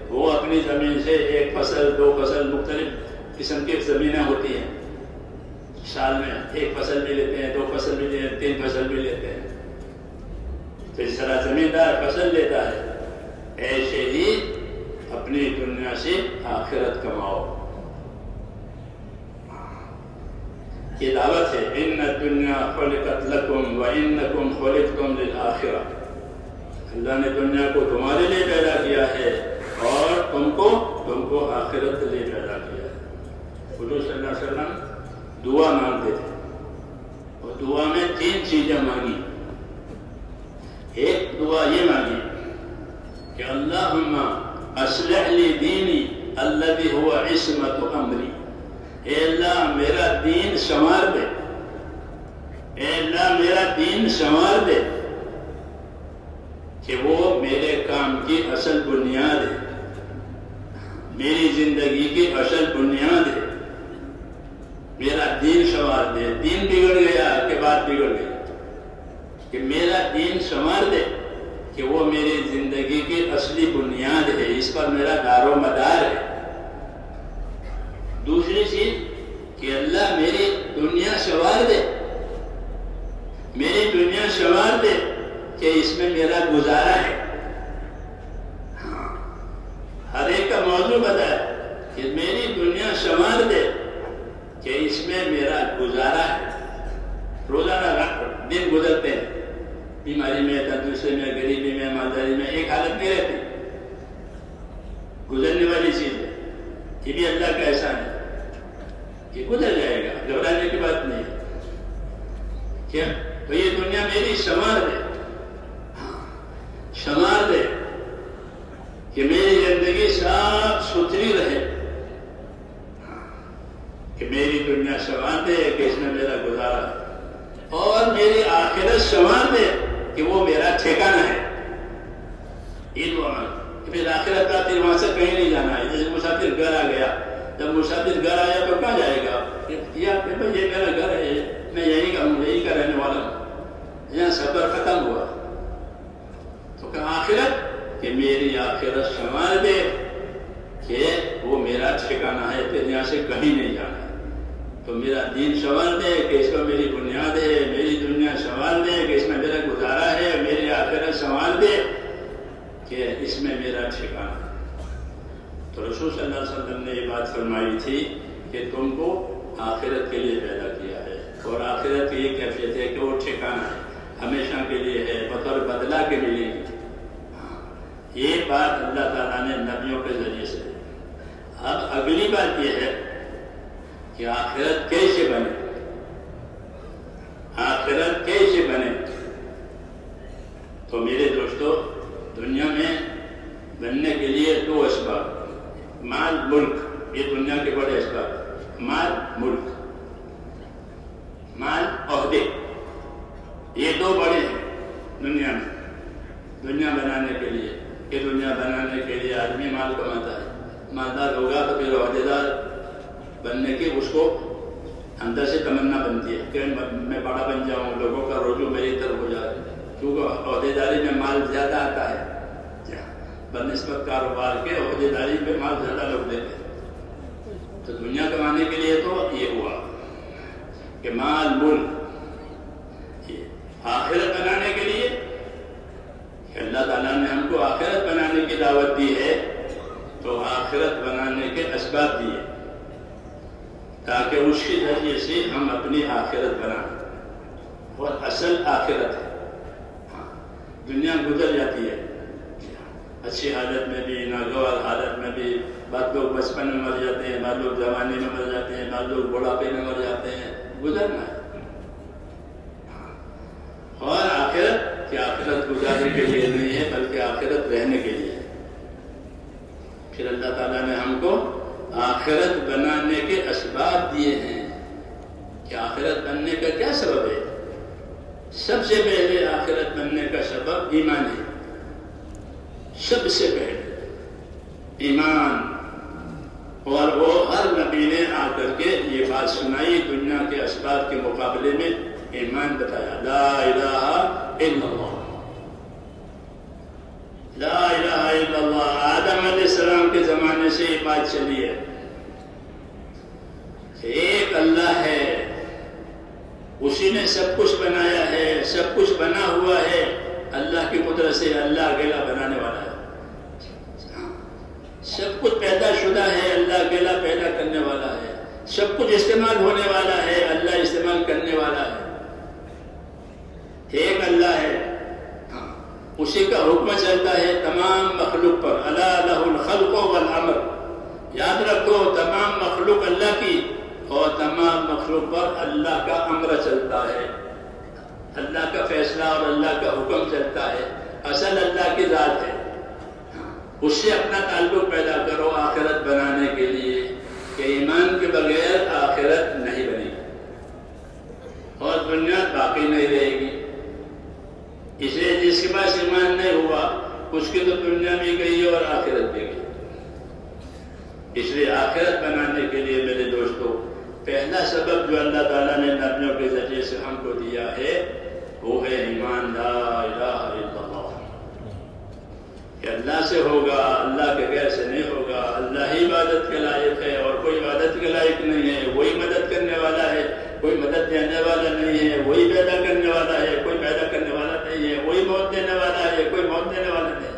S1: وہ اپنی زمین سے ایک فصل، دو فصل، مختلف قسم کی زمینیں ہوتی ہیں، سال میں ایک فصل بھی لیتے ہیں، دو فصل بھی لیتے ہیں، 3 فصل بھی لیتے ہیں۔ تو اس طرح زمیندار فصل لیتا ہے، ایسے ہی اپنی دنیا سے آخرت کماؤ۔ یہ دعوت ہے، ان الدنیا خلقت لکم وانکم خلقتم للآخرہ۔ اللہ نے دنیا کو تمہارے لیے پیدا کیا ہے اور تم کو آخرت کے لیے پیدا کیا ہے۔ حضور صلی اللہ علیہ وسلم دعا مانگتے تھے اور دعا میں 3 چیزیں مانگی۔ ایک دعا یہ مانگی کہ اللہم اصلح لی دینی الذی هو عصمت امری، اے اللہ میرا دین سنوار دے، اے اللہ میرا دین سنوار دے کہ وہ میرے کام کی اصل بنیاد ہے، میری زندگی کی اصل بنیاد ہے، میرا دین سنوار دے۔ دین بگڑ گیا کے بعد بگڑ گیا، کہ میرا دین سنوار دے کہ وہ میری زندگی کی اصلی بنیاد ہے، اس پر میرا دار و مدار ہے۔ دوسری چیز کہ اللہ میری دنیا سنوار دے، میری دنیا سنوار دے کہ اس میں میرا گزارا ہے۔ ہر ایک کا موضوع بتایا کہ میری دنیا سنوار دے کہ اس میں میرا گزارا ہے۔ روزانہ دن گزرتے ہیں، بیماری میں، تندرستی میں، غریبی میں، مالداری میں، ایک حالت نہیں رہتی، گزرنے والی چیز ہے۔ یہ بھی اللہ کا احسان ہے کہ گزر جائے گا، گھبرانے کی بات نہیں ہے۔ کیا تو یہ دنیا میری سنوار دے، سنوار دے کہ میری زندگی صاف ستھری رہے، کہ میری دنیا سنوار دے کہ اس میں میرا گزارا ہے، اور میری آخرت سنوار دے کہ وہ میرا ٹھکانہ ہے۔ یہ دعا کہ پھر آخرت کا وہاں سے کہیں نہیں جانا ہے۔ جیسے مسافر گھر آ گیا، جب مسافر گھر آیا تو کہاں جائے گا؟ یہ میرا گھر ہے، میں یہی کا رہنے والا ہوں، یہاں سفر ختم ہوا۔ تو کہ آخرت کہ میری آخرت سنوار دے کہ وہ میرا ٹھکانہ ہے، پھر یہاں سے کہیں نہیں جانا ہے۔ تو میرا دین سنوار دے کہ اس میں میری بنیاد ہے، میری دنیا سنوار دے کہ اس میں میرا گزارا ہے، میری آخرت سنوار دے کہ اس میں میرا ٹھکانہ ہے۔ تو رسول صلی اللہ علیہ وسلم نے یہ بات فرمائی تھی کہ تم کو آخرت کے لیے پیدا کیا ہے، اور آخرت کی یہ کیفیت ہے کہ وہ ٹھکانہ ہے، ہمیشہ کے لیے ہے، بطور بدلہ کے ملے گی۔ یہ بات اللہ تعالیٰ نے نبیوں کے ذریعے سے دی۔ اب اگلی بات یہ ہے کہ آخرت کیسے بنے، آخرت کیسے بنے۔ تو میرے دوستو، دنیا میں بننے کے لیے دو اسباب، مال ملک، یہ دنیا کے بڑے اسباب، مال ملک، مال عہدے، یہ دو بڑے ہیں دنیا میں۔ دنیا بنانے کے لیے، یہ دنیا بنانے کے لیے آدمی مال کماتا ہے، مالدار ہوگا تو پھر عہدے دار بننے کی اس کو اندر سے تمنا بنتی ہے کہ میں بڑا بن جاؤں، لوگوں کا رجوع میری طرف ہو جائے، کیونکہ عہدے داری میں مال زیادہ آتا ہے، بنسبت کاروبار کے عہدے داری پہ مال زیادہ لوگ دیتے ہیں۔ تو دنیا کمانے کے لیے تو یہ ہوا کہ مال ملک۔ آخرت بنانے کے لیے کہ اللہ تعالیٰ نے ہم کو آخرت بنانے کی دعوت دی ہے، تو آخرت بنانے کے اسباب دیے تاکہ اس کے ذریعے سے ہم اپنی آخرت بنائیں، اور اصل آخرت ہے۔ دنیا گزر جاتی ہے، اچھی حالت میں بھی، ناگوار حالت میں بھی، بعض لوگ بچپن میں مر جاتے ہیں، بعض لوگ جوانی میں مر جاتے ہیں، بعض لوگ بڑھاپے میں مر جاتے ہیں، گزرنا ہے۔ اور آخرت کہ آخرت گزارنے کے لیے نہیں ہے، بلکہ آخرت رہنے کے لیے ہے۔ پھر اللہ تعالیٰ نے ہم کو آخرت بنانے کے اسباب دیے ہیں کہ آخرت بننے کا کیا سبب ہے؟ سب سے پہلے آخرت بننے کا سبب ایمان ہے، سب سے پہلے ایمان۔ اور وہ ہر نبی نے آ کر کے یہ بات سنائی، دنیا کے اسباب کے مقابلے میں ایمان بتایا، لا الہ الا اللہ، لا الہ الا اللہ۔ آدم علیہ السلام کے زمانے سے یہ بات چلی ہے، ایک اللہ ہے، اسی نے سب کچھ بنایا ہے، سب کچھ بنا ہوا ہے اللہ کی قدرت سے، اللہ اکیلا بنانے والا ہے، سب کچھ پیدا شدہ ہے، اللہ اکیلا پیدا کرنے والا ہے، سب کچھ استعمال ہونے والا ہے، اللہ استعمال کرنے والا ہے، ایک اللہ ہے، اسی کا حکم چلتا ہے تمام مخلوق پر، الا لہ الخلق والامر۔ یاد رکھو، تمام مخلوق اللہ کی، اور تمام مخلوق پر اللہ کا امر چلتا ہے، اللہ کا فیصلہ اور اللہ کا حکم چلتا ہے، اصل اللہ کی ذات ہے۔ اس سے اپنا تعلق پیدا کرو آخرت بنانے کے لیے، کہ ایمان کے بغیر آخرت نہیں بنے گی اور دنیا باقی نہیں رہے گی۔ اس لیے جس کے پاس ایمان نہیں ہوا اس کی تو دنیا بھی گئی اور آخرت بھی گئی۔ اس لیے آخرت بنانے کے لیے میرے دوستو، پہلا سبب جو اللہ تعالیٰ نے نبیوں کے ذریعے سے ہم کو دیا ہے وہ ہے ایمان، لا الہ الا اللہ، کہ اللہ سے ہوگا، اللہ کے غیر سے نہیں ہوگا، اللہ ہی عبادت کے لائق ہے اور کوئی عبادت کے لائق نہیں ہے، وہی مدد کرنے والا ہے، کوئی مدد دینے والا نہیں ہے، وہی پیدا کرنے والا ہے، کوئی پیدا کرنے والا نہیں ہے، وہی موت دینے والا ہے، کوئی موت دینے والا نہیں ہے۔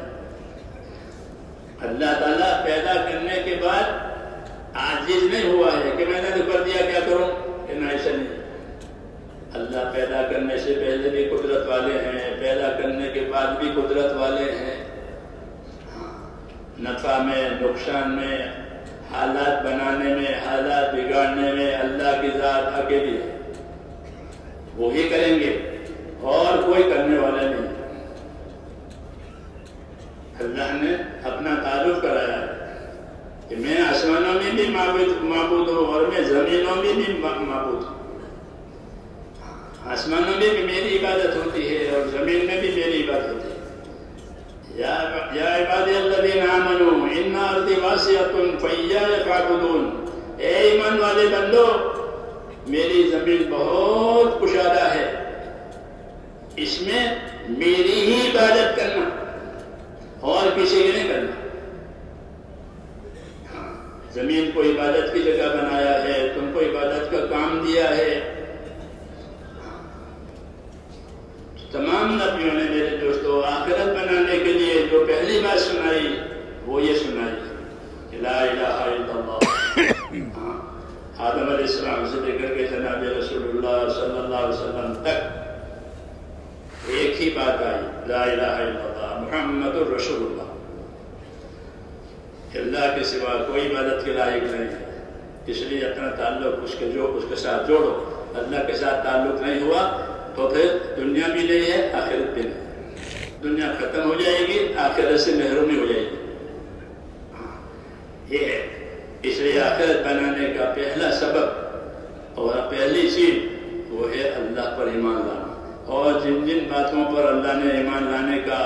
S1: اللہ تعالیٰ پیدا کرنے کے بعد عاجز نہیں ہوا ہے کہ میں نے تو کر دیا کیا کروں، کہ نہ، ایسا نہیں۔ اللہ پیدا کرنے سے پہلے بھی قدرت والے ہیں، پیدا کرنے کے بعد بھی قدرت والے ہیں، نفع میں، نقصان میں، حالات بنانے میں، حالات بگاڑنے میں اللہ کی ذات اکیلی ہے، وہی کریں گے اور کوئی کرنے والا نہیں۔ اللہ نے اپنا تعارف کرایا ہے کہ میں آسمانوں میں بھی معبود ہوں اور میں زمینوں میں بھی معبود ہوں، آسمانوں میں بھی میری عبادت ہوتی ہے اور زمین میں بھی میری عبادت ہوتی ہے۔ یا عبادی الذین آمنوا ان ارضی واسعۃ فایای فاعبدون، اے ایمان والے بندو، میری زمین بہت کشادہ ہے، اس میں میری ہی عبادت کرنا اور کسی کی نہیں کرنا۔ زمین کو عبادت کی جگہ بنایا ہے، تم کو عبادت کا کام دیا ہے۔ تمام نبیوں نے میرے دوستوں آخرت بنانے کے لیے جو پہلی بات سنائی وہ یہ سنائی کہ لا الہ الا اللہ۔ آدم علیہ السلام سے لے کر کے جناب رسول اللہ صلی اللہ علیہ وسلم تک ایک ہی بات آئی، لا الہ الا اللہ محمد الرسول اللہ۔ اللہ کے سوا کوئی عبادت کے لائق نہیں ہے، اس لیے اپنا تعلق اس کے ساتھ جوڑو۔ اللہ کے ساتھ تعلق نہیں ہوا تو پھر دنیا بھی نہیں ہے، آخرت بھی نہیں۔ دنیا ختم ہو جائے گی، آخرت سے محرومی ہو جائے گی۔ یہ ہے، اس لیے آخرت بنانے کا پہلا سبب اور پہلی چیز وہ ہے اللہ پر ایمان لانا، اور جن جن باتوں پر اللہ نے ایمان لانے کا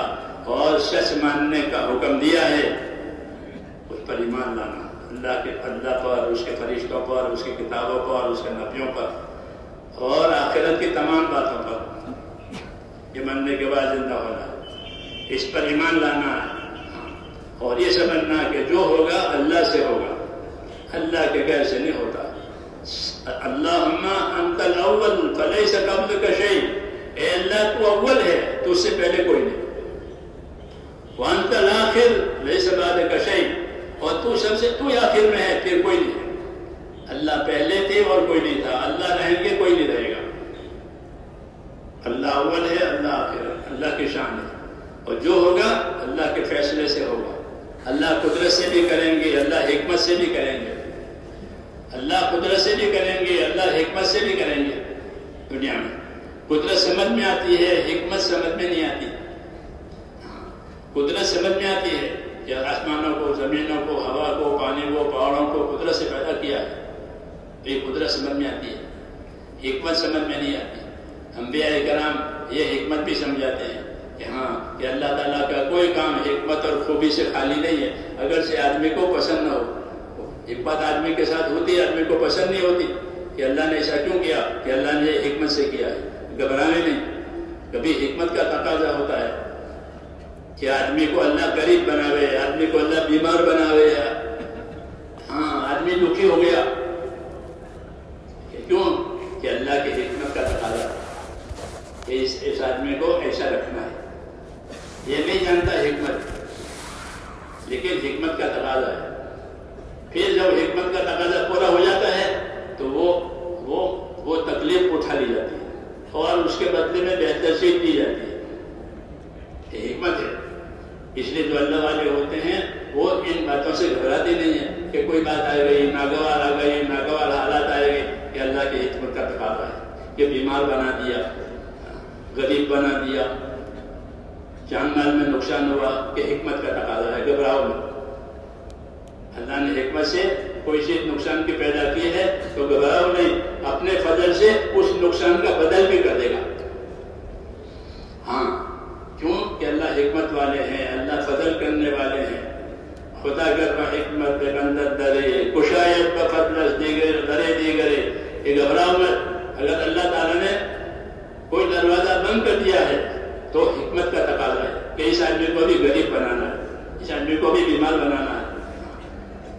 S1: اور سچ ماننے کا حکم دیا ہے اس پر ایمان لانا، اللہ پر، اس کے فرشتوں پر، اس کی کتابوں پر، اس کے نبیوں پر اور آخرت کی تمام باتوں پر۔ یہ ماننے کے بعد زندہ ہونا، اس پر ایمان لانا اور یہ سمجھنا کہ جو ہوگا اللہ سے ہوگا، اللہ کے غیر سے نہیں ہوتا۔ اللہم انت الاول فلیس قبلک شیء، اے اللہ تو اول ہے، تو اس سے پہلے کوئی نہیں۔ وانت الاخر لیس بعدک شیء، اور تو سب سے تو آخر میں ہے، پھر کوئی نہیں۔ اللہ پہلے تھے اور کوئی نہیں تھا، اللہ رہیں گے کوئی نہیں رہے گا۔ اللہ اول ہے، اللہ آخر ہے، اللہ کی شان ہے، اور جو ہوگا اللہ کے فیصلے سے ہوگا۔ اللہ قدرت سے بھی کریں گے، اللہ حکمت سے بھی کریں گے، اللہ قدرت سے بھی کریں گے، اللہ حکمت سے بھی کریں گے۔ دنیا میں قدرت سمجھ میں آتی ہے، حکمت سمجھ میں نہیں آتی۔ قدرت سمجھ میں آتی ہے کہ آسمانوں کو، زمینوں کو، ہوا کو، پانی کو، پہاڑوں کو قدرت سے پیدا کیا ہے، تو یہ قدرت سمجھ میں آتی ہے، حکمت سمجھ میں نہیں آتی۔ انبیاء کرام یہ حکمت بھی سمجھاتے ہیں کہ ہاں کہ اللہ تعالیٰ کا کوئی کام حکمت اور خوبی سے خالی نہیں ہے، اگر سے آدمی کو پسند نہ ہو۔ حکمت آدمی کے ساتھ ہوتی ہے، آدمی کو پسند نہیں ہوتی کہ اللہ نے ایسا کیوں کیا، کہ اللہ نے یہ حکمت سے کیا ہے، گھبرانے نہیں۔ کبھی حکمت کا تقاضا ہوتا ہے کہ آدمی کو اللہ غریب بناوے، آدمی کو اللہ بیمار بناوے، ہاں آدمی دکھی ہو گیا، کیوں کہ اللہ کی حکمت کا تقاضا کہ اس آدمی کو ایسا رکھنا ہے۔ یہ نہیں جانتا حکمت، لیکن حکمت کا تقاضا ہے۔ پھر جب حکمت کا تقاضا پورا ہو جاتا ہے تو وہ تکلیف اٹھا لی جاتی ہے اور اس کے بدلے میں بہتر چیز دی جاتی ہے۔ یہ حکمت ہے۔ اس لیے جو اللہ والے ہوتے ہیں وہ ان باتوں سے گھبراتے نہیں ہیں کہ کوئی بات آ گئی، ناگوار آ گئی، ناگوار حالات آئے گئے، کہ اللہ کی حکمت کا تقاضا ہے کہ بیمار بنا دیا، غریب بنا دیا، جان مال میں نقصان ہوا، کہ حکمت کا تقاضا ہے، گھبراؤ نہیں۔ اللہ نے حکمت سے کوئی چیز نقصان کی پیدا کی ہے تو گھبراؤ نہیں، اپنے فضل سے اس نقصان کا بدل بھی کر دے گا۔ ہاں کیوں کہ اللہ حکمت والے ہیں، اللہ فضل کرنے والے ہیں۔ خدا گر حکمت بندت درے کشایت بفضل دیگر درے دیگرے، کہ گھبراؤ مت۔ اگر اللہ تعالیٰ نے کوئی دروازہ بند کر دیا ہے تو حکمت کا تقاضا ہے کہ اس آدمی کو بھی غریب بنانا ہے، اس آدمی کو بھی بیمار بنانا ہے،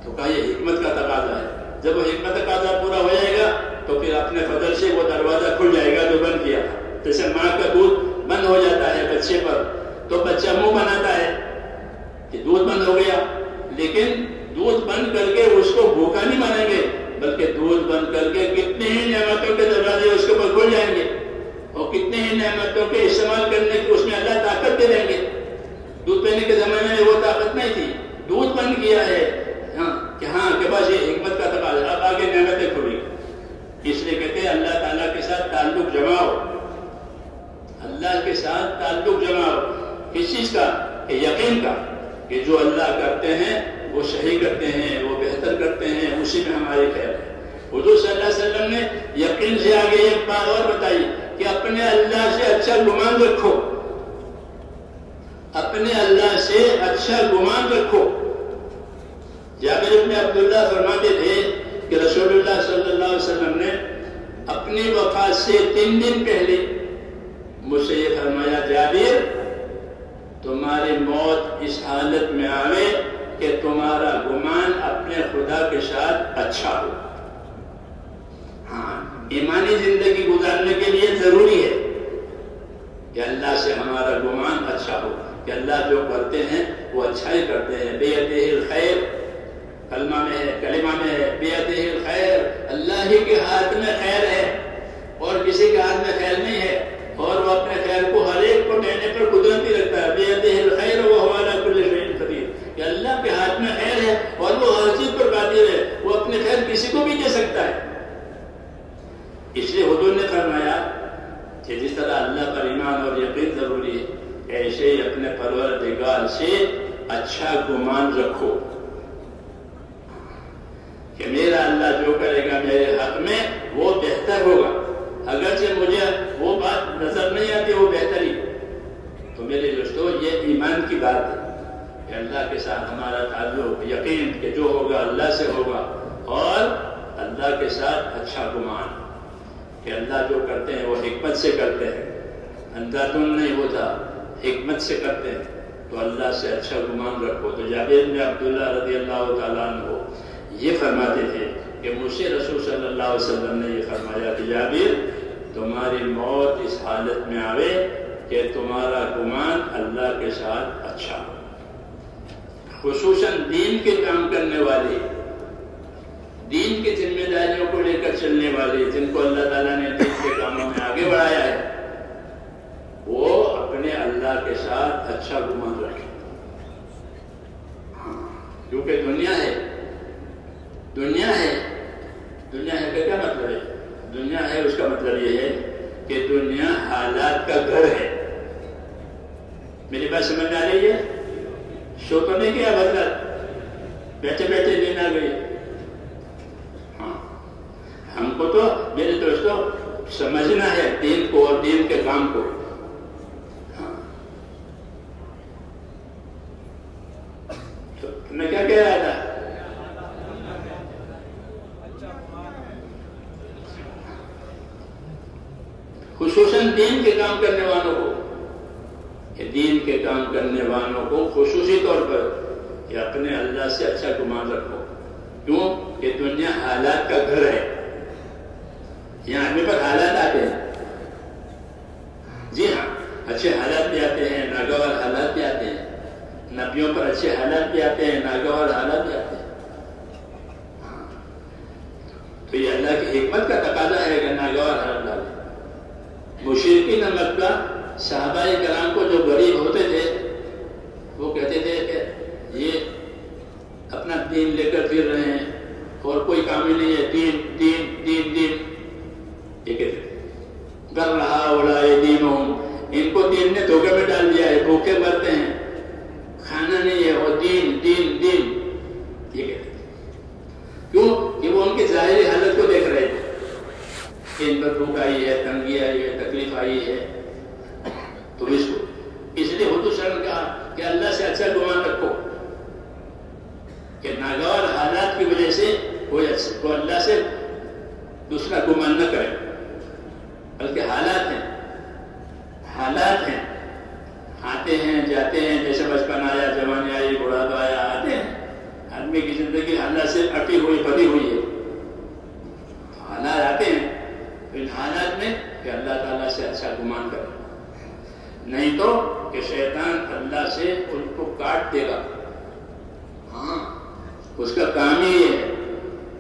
S1: تو کہا یہ حکمت کا تقاضا ہے۔ جب وہ حکمت کا تقاضا پورا ہو جائے گا تو پھر اپنے فضل سے وہ دروازہ کھل جائے گا جو بند کیا تھا۔ جیسے ماں کا دودھ بند ہو جاتا ہے بچے پر تو بچہ منہ بناتا ہے کہ دودھ بند ہو گیا، لیکن دودھ بند کر کے اس کو بھوکا نہیں مانیں گے، بلکہ دودھ بند کر کے کتنے ہی نعمتوں کے دروازے اس کے اوپر کھل جائیں گے اور کتنے ہی نعمتوں کے استعمال کرنے کی اس میں اللہ طاقت دے دیں گے۔ دودھ پینے کے زمانے میں وہ طاقت نہیں تھی، دودھ بند کیا ہے کہ ہاں کہ بس یہ حکمت کا تقاضا، اب آگے نعمتیں کھلی۔ اس لیے کہتے ہیں اللہ تعالیٰ کے ساتھ تعلق جماؤ، اللہ کے ساتھ تعلق جماؤ۔ کس چیز کا؟ کہ یقین کا، کہ جو اللہ کرتے ہیں وہ صحیح کرتے ہیں، وہ بہتر کرتے ہیں، اسی میں ہماری خیر ہے۔ حضور صلی اللہ علیہ وسلم نے یقین سے آگے ایک بات اور بتائی کہ اپنے اللہ سے اچھا گمان رکھو، اپنے اللہ سے اچھا گمان رکھو۔ جابر بن عبداللہ فرماتے تھے کہ رسول اللہ صلی اللہ علیہ وسلم نے اپنی وفات سے 3 دن پہلے مجھ سے یہ فرمایا، جابر تمہاری موت اس حالت میں آوے کہ تمہارا گمان اپنے خدا کے ساتھ اچھا ہو۔ ہاں، ایمانی زندگی گزارنے کے لیے ضروری ہے کہ اللہ سے ہمارا گمان اچھا ہو، کہ اللہ جو کرتے ہیں وہ اچھا ہی کرتے ہیں۔ بیدہ الخیر کلمہ میں ہے بیدہ الخیر، اللہ ہی کے ہاتھ میں خیر ہے اور کسی کے ہاتھ میں خیر نہیں ہے، اور وہ اپنے خیر کو ہر ایک کو دینے پر قدرتی رکھتا ہے۔ بیدہ الخیر وہو علی کل شیء قدیر، کہ اللہ کے ہاتھ میں خیر ہے اور وہ ہر چیز پر قادر ہے، وہ اپنے خیر کسی کو بھی دے سکتا ہے۔ اس لیے حضور نے فرمایا کہ جس طرح اللہ پر ایمان اور یقین ضروری ہے، ایسے ہی اپنے پروردگار سے اچھا گمان رکھو کہ میرا اللہ جو کرے گا میرے حق میں وہ بہتر ہوگا، اگرچہ مجھے وہ بات نظر نہیں آتی وہ بہتری۔ تو میرے دوستو، یہ ایمان کی بات ہے کہ اللہ کے ساتھ ہمارا تعلق، یقین کہ جو ہوگا اللہ سے ہوگا، اور اللہ کے ساتھ اچھا گمان کہ اللہ جو کرتے ہیں وہ حکمت سے کرتے ہیں، اندھادھند نہیں ہوتا، حکمت سے کرتے ہیں، تو اللہ سے اچھا گمان رکھو۔ تو جابر بن عبداللہ رضی اللہ تعالیٰ عنہ یہ فرماتے تھے کہ مجھ سے رسول صلی اللہ علیہ وسلم نے یہ فرمایا کہ جابر، تمہاری موت اس حالت میں آوے کہ تمہارا گمان اللہ کے ساتھ اچھا ہو، خصوصاً دین کے کام کرنے والے، دین کی ذمہ داریوں کو لے کر چلنے والے، جن کو اللہ تعالیٰ نے دین کے کاموں میں آگے بڑھایا ہے، وہ اپنے اللہ کے ساتھ اچھا گمان رکھیں۔ کیونکہ دنیا ہے کا کیا مطلب ہے؟ دنیا ہے اس کا مطلب یہ ہے کہ دنیا حالات کا گھر ہے۔ میری بات سمجھ آ رہی ہے؟ شو تو نہیں کیا مطلب بیٹھے بیٹھے دن آ گئی؟ ہاں، ہم کو تو میرے دوستوں سمجھنا ہے دین کو اور دین کے کام کو۔ ہاں، تو میں کیا کہہ رہا تھا؟ خصوصاً دین کے کام کرنے والوں کو، کہ دین کے کام کرنے والوں کو خصوصی طور پر کہ اپنے اللہ سے اچھا گمان رکھو۔ کیوں؟ کہ دنیا حالات کا گھر ہے، یہاں آدمی پر حالات آتے ہیں، جی ہاں، اچھے حالات بھی آتے ہیں، ناگوار حالات بھی آتے ہیں، نبیوں پر اچھے حالات بھی آتے ہیں، ناگوار حالات بھی آتے ہیں۔ تو یہ اللہ کی حکمت کا تقاضا ہے کہ ناگوار حالات آتے ہیں۔ مشرکین مکہ صحابہ کرام کو جو غریب ہوتے تھے وہ کہتے تھے کہ یہ اپنا دین لے کر پھر رہے ہیں اور کوئی کام ہی نہیں ہے، دین دین دین دین، یہ کہتے تھے گر رہا اولائے دینہم، ان کو دین نے دھوکے میں ڈال دیا ہے، بھوکے مرتے ہیں، کھانا نہیں ہے اور دین دین دین، یہ کہتے تھے۔ کیوں؟ کہ وہ ان کی ظاہری حالت کو دیکھ رہے تھے کہ ان پر بھوک آئی ہے، تنگی آئی ہے، تکلیف آئی ہے، تو اس لیے حضور صلی اللہ علیہ وسلم نے کہا کہ اللہ سے اچھا گمان رکھو، کہ ناگوار حالات کی وجہ سے کوئی اللہ سے دوسرا گمان نہ کرے، بلکہ حالات ہیں آتے ہیں جاتے ہیں، جیسے بچپن آیا، جوانی آئی، بڑھاپا آیا، آتے ہیں۔ آدمی کی زندگی اللہ سے اٹی ہوئی پڑی ہوئی ہے، حالات آتے ہیں، ان حالات میں کہ اللہ تعالیٰ سے اچھا گمان کرے، نہیں تو کہ شیطان اللہ سے ان کو کاٹ دے گا۔ ہاں، اس کا کام ہی یہ ہے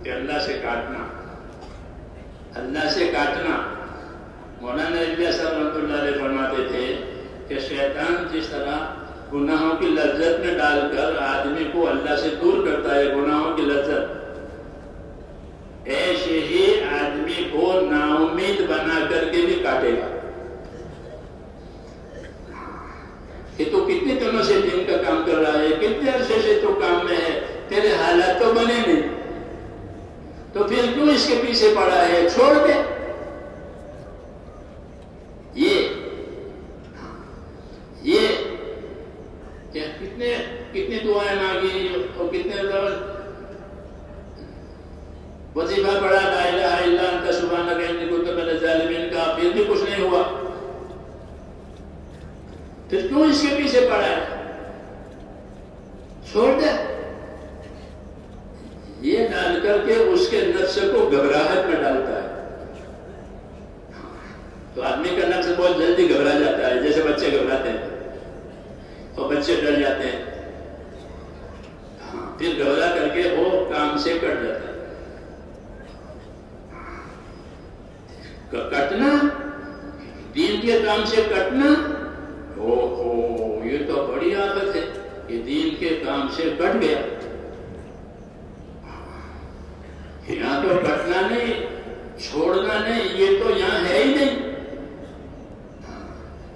S1: کہ اللہ سے کاٹنا۔ مولانا الیاس صاحب رحمۃ اللہ علیہ فرماتے تھے کہ شیطان جس طرح گناہوں کی لذت میں ڈال کر آدمی کو اللہ سے دور کرتا ہے، گناہوں کی لذت، ایسے ہی آدمی کو نا امید بنا کر کے بھی کاٹے گا کہ تو کتنے دنوں سے دین کا کام کر رہا ہے، کتنے عرصے سے تو کام میں ہے، تیرے حالات تو بنے نہیں، تو پھر کیوں اس کے پیچھے پڑا ہے، چھوڑ دے۔ یہ کتنے دعائیں مانگی اور کتنے وظیفہ پڑھا، لا الہ الا انت سبحانک انی کنت من الظالمین کا، پھر بھی کچھ نہیں ہوا، پھر کیوں اس کے پیچھے پڑا ہے؟ چھوڑ دے، یہ ڈال کر کے اس کے نفس کو گھبراہٹ میں ڈالتا ہے. تو آدمی کا نفس بہت جلدی گھبرا جاتا ہے، جیسے بچے گھبراتے ہیں تو بچے ڈر جاتے ہیں. پھر گھبرا کر کے وہ کام سے کٹ جاتا ہے. کٹنا، دین کے کام سے کٹنا، یہ تو بڑی آفت ہے کہ دین کے کام سے کٹ گیا. یہاں تو کٹنا نہیں، چھوڑنا نہیں، یہ تو یہاں ہے ہی نہیں،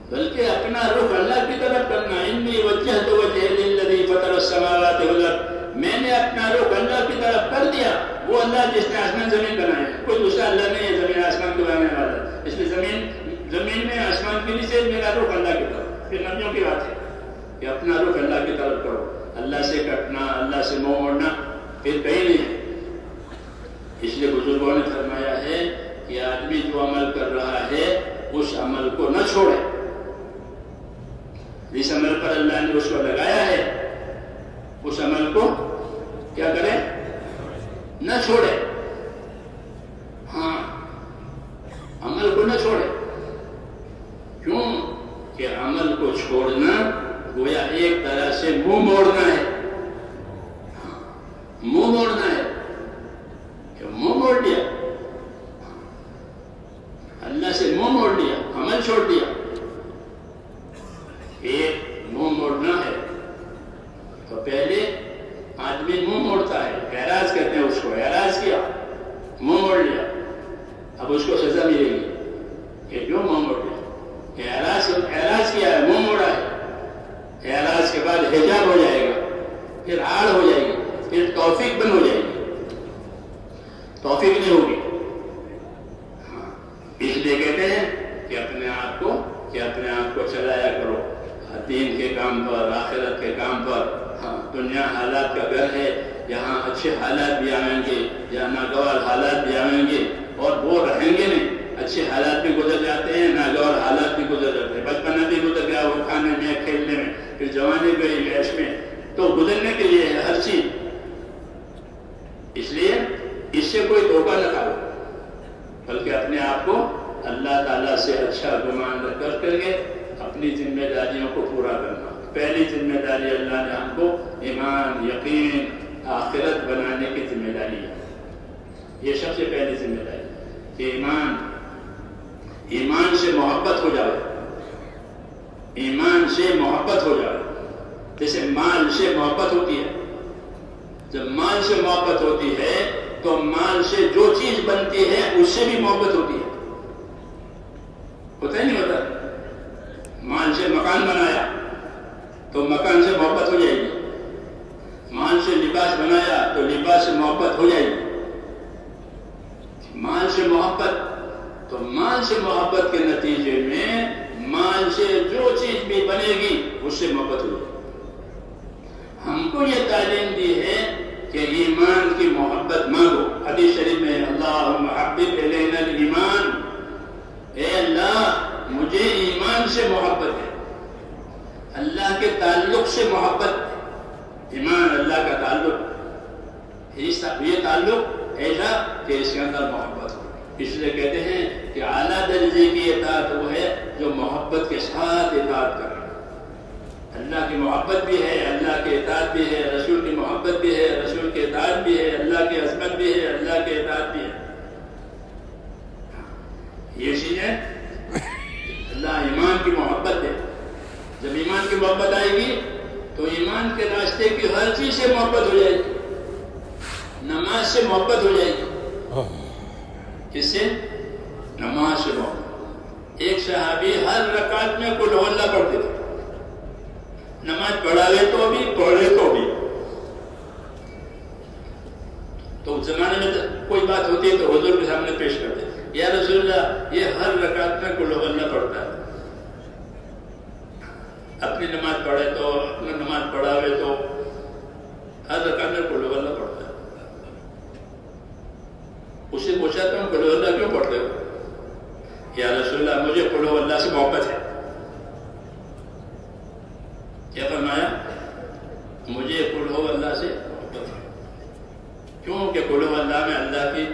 S1: بلکہ اپنا رخ اللہ کی طرف کرنا. انی وجہت وجہی للذی فطر السماوات والارض، میں نے اپنا رخ اللہ کی طرف کر دیا. وہ اللہ جس نے آسمان زمین بنائے، کوئی دوسرا اللہ نہیں ہے زمین آسمان کو بنانے والا. اس لیے زمین میں آسمان کے نیچے میرا رخ اللہ کی طرف. پھر نبیوں کی بات ہے کہ اپنا رخ اللہ کی طرف کرو. اللہ سے کٹنا، اللہ سے منہ موڑنا پھر کہیں نہیں ہے. اس لیے بزرگوں نے فرمایا ہے کہ آدمی جو عمل کر رہا ہے اس عمل کو نہ چھوڑے. جس عمل پر اللہ نے اس کو لگایا ہے اس عمل کو کیا کرے؟ نہ چھوڑے. ہاں، عمل کو نہ چھوڑے. کیوں کہ عمل کو چھوڑنا گویا ایک طرح سے منہ موڑنا ہے. منہ موڑنا ہے کہ منہ موڑ لیا، اللہ سے منہ موڑ لیا، عمل چھوڑ دیا. ایک منہ موڑنا ہے تو پہلے آدمی منہ موڑتا ہے، اعراض کہتے ہیں اس کو. اعراض کیا، منہ موڑ لیا، اب اس کو سزا ملے گی کہ کیوں منہ موڑ لیا. اعراض کیا ہے، منہ موڑا ہے. اعراض کے بعد حجاب ہو جائے گا، پھر آڑ ہو جائے گی، پھر توفیق بن ہو جائے گی. توفیق نہیں ہوگی. اس لیے کہتے ہیں کہ اپنے آپ کو چلایا کرو دین کے کام پر، آخرت کے کام پر. دنیا حالات کا گھر ہے، یہاں اچھے حالات بھی آئیں گے، یہاں ناگوار حالات بھی آئیں گے، اور وہ رہیں گے نہیں. اچھے حالات بھی گزر جاتے ہیں، ناگوار حالات بھی گزر جاتے ہیں. بچپنا بھی گزر گیا وہ کھانے میں، کھیلنے میں، پھر جوانی گئی عیش میں. تو گزرنے کے لیے ہے ہر چیز. اس لیے اس سے کوئی دھوکہ نہ کھاؤ، بلکہ اپنے آپ کو اللہ تعالیٰ سے اچھا گمان رکھ کر کے اپنی ذمہ داریوں کو پورا کرنا. پہلی ذمہ داری اللہ نے ہم کو ایمان، یقین، آخرت بنانے کی ذمہ داری ہے. یہ سب سے پہلی ذمہ داری کہ ایمان سے محبت ہو جائے. ایمان سے محبت ہو جائے. جیسے مال سے محبت ہوتی ہے. جب مال سے محبت ہوتی ہے تو مال سے جو چیز بنتی ہے اس سے بھی محبت ہوتی ہے. ہوتا ہے نہیں ہوتا؟ مال سے مکان بنایا تو مکان سے محبت ہو جائے گی. مال سے لباس بنایا تو لباس سے محبت ہو جائے گی. مال سے محبت، تو مال سے محبت کے نتیجے میں مال سے جو چیز بھی بنے گی اس سے محبت ہو جائے گی. ہم کو یہ تعلیم دی ہے کہ ایمان کی محبت مانگو. حدیث شریف میں اللہم حبب الینا الایمان، اے اللہ مجھے ایمان سے محبت ہے، اللہ کے تعلق سے محبت ہے. ایمان اللہ کا تعلق، یہ تعلق ایسا کہ اس کے اندر محبت ہو. اس لیے کہتے ہیں کہ اعلیٰ درجے کی اطاعت وہ ہے جو محبت کے ساتھ اطاعت کرے. اللہ کی محبت بھی ہے، اللہ کے اطاعت بھی ہے، رسول کی محبت بھی ہے، رسول کے اطاعت بھی ہے، اللہ کی عظمت بھی ہے، اللہ کے اطاعت بھی ہے. یہ چیزیں اللہ ایمان کی محبت ہے. جب ایمان کی محبت آئے گی تو ایمان کے راستے کی ہر چیز سے محبت ہو جائے گی. نماز سے محبت ہو جائے گی. کس سے؟ نماز سے محبت. ایک صحابی ہر رکعت میں قل ہو اللہ پڑھتے تھے. نماز پڑھاوے تو بھی، پڑھے تو بھی. تو اس زمانے میں کوئی بات ہوتی ہے تو حضور کے سامنے پیش کرتے، یا رسول اللہ یہ ہر رکعت میں قل ہو اللہ پڑھتا ہے. اپنی نماز پڑھے تو، اپنا نماز پڑھاوے تو ہر رکعت میں قل ہو اللہ پڑھتا ہے. اس سے پوچھا تم قل ہو اللہ کیوں پڑھتے ہو؟ یا رسول اللہ مجھے قل ہو اللہ سے محبت ہے. کیا فرمایا؟ مجھے قل ہو اللہ سے محبت ہے. کیوں اللہ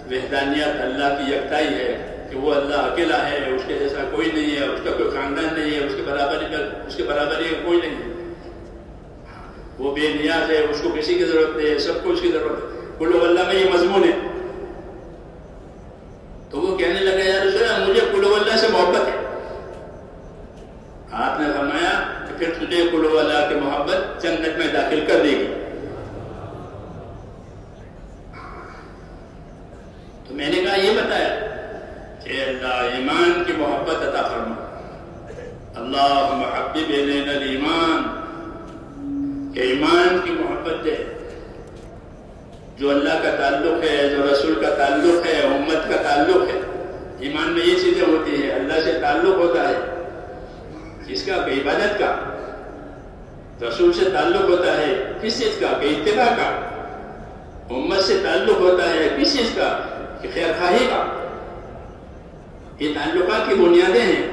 S1: کی وحدانیت، اللہ کی یکتائی ہے کہ وہ اللہ اکیلا ہے، اس کے جیسا کوئی نہیں ہے، اس کا کوئی خاندان نہیں ہے، اس کے برابری کوئی نہیں ہے، وہ بے نیاز ہے، اس کو کسی کی ضرورت نہیں ہے، سب کو اس کی ضرورت ہے۔ قل هو اللہ میں یہ مضمون ہے۔ تو وہ کہنے لگا یا رسول اللہ مجھے قل هو اللہ سے محبت ہے۔ آپ نے فرمایا کہ پھر تجھے قل هو اللہ کی محبت جنت میں داخل کر دے گی۔ تو میں نے کہا یہ بتایا کہ اللہ ایمان کی محبت عطا فرما، اللہم حبب الینا الایمان، کہ ایمان کی محبت دے، جو اللہ کا تعلق ہے، جو رسول کا تعلق ہے، امت کا تعلق ہے۔ ایمان میں یہ چیزیں ہوتی ہیں، اللہ سے تعلق ہوتا ہے کس کا؟ کہ عبادت کا۔ رسول سے تعلق ہوتا ہے کس چیز کا؟ کہ اتباع کا۔ امت سے تعلق ہوتا ہے کس چیز کا؟ کہ خیر خواہی کا۔ یہ تعلقات کی بنیادیں ہیں،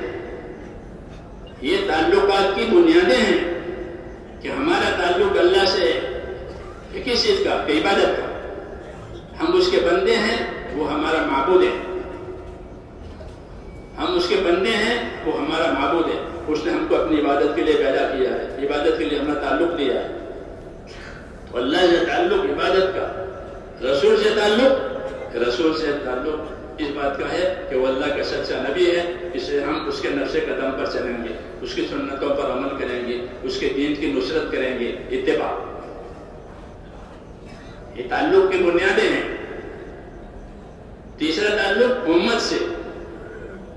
S1: یہ تعلقات کی بنیادیں ہیں کہ ہمارا تعلق اللہ سے کس چیز کا؟ کہ عبادت کا۔ ہم اس کے بندے ہیں، وہ ہمارا معبود ہے۔ ہم اس کے بندے ہیں، وہ ہمارا معبود ہے۔ اس نے ہم کو اپنی عبادت کے لیے پیدا کیا ہے، عبادت کے لیے ہمارا تعلق دیا ہے۔ تو اللہ سے تعلق عبادت کا، رسول سے تعلق، رسول سے تعلق اس بات کا ہے کہ وہ اللہ کا سچا نبی ہے، اس لیے ہم اس کے نقش قدم پر چلیں گے، اس کی سنتوں پر عمل کریں گے، اس کے دین کی نصرت کریں گے، اتباع۔ یہ تعلق کی بنیادیں ہیں۔ تیسرا تعلق امت سے،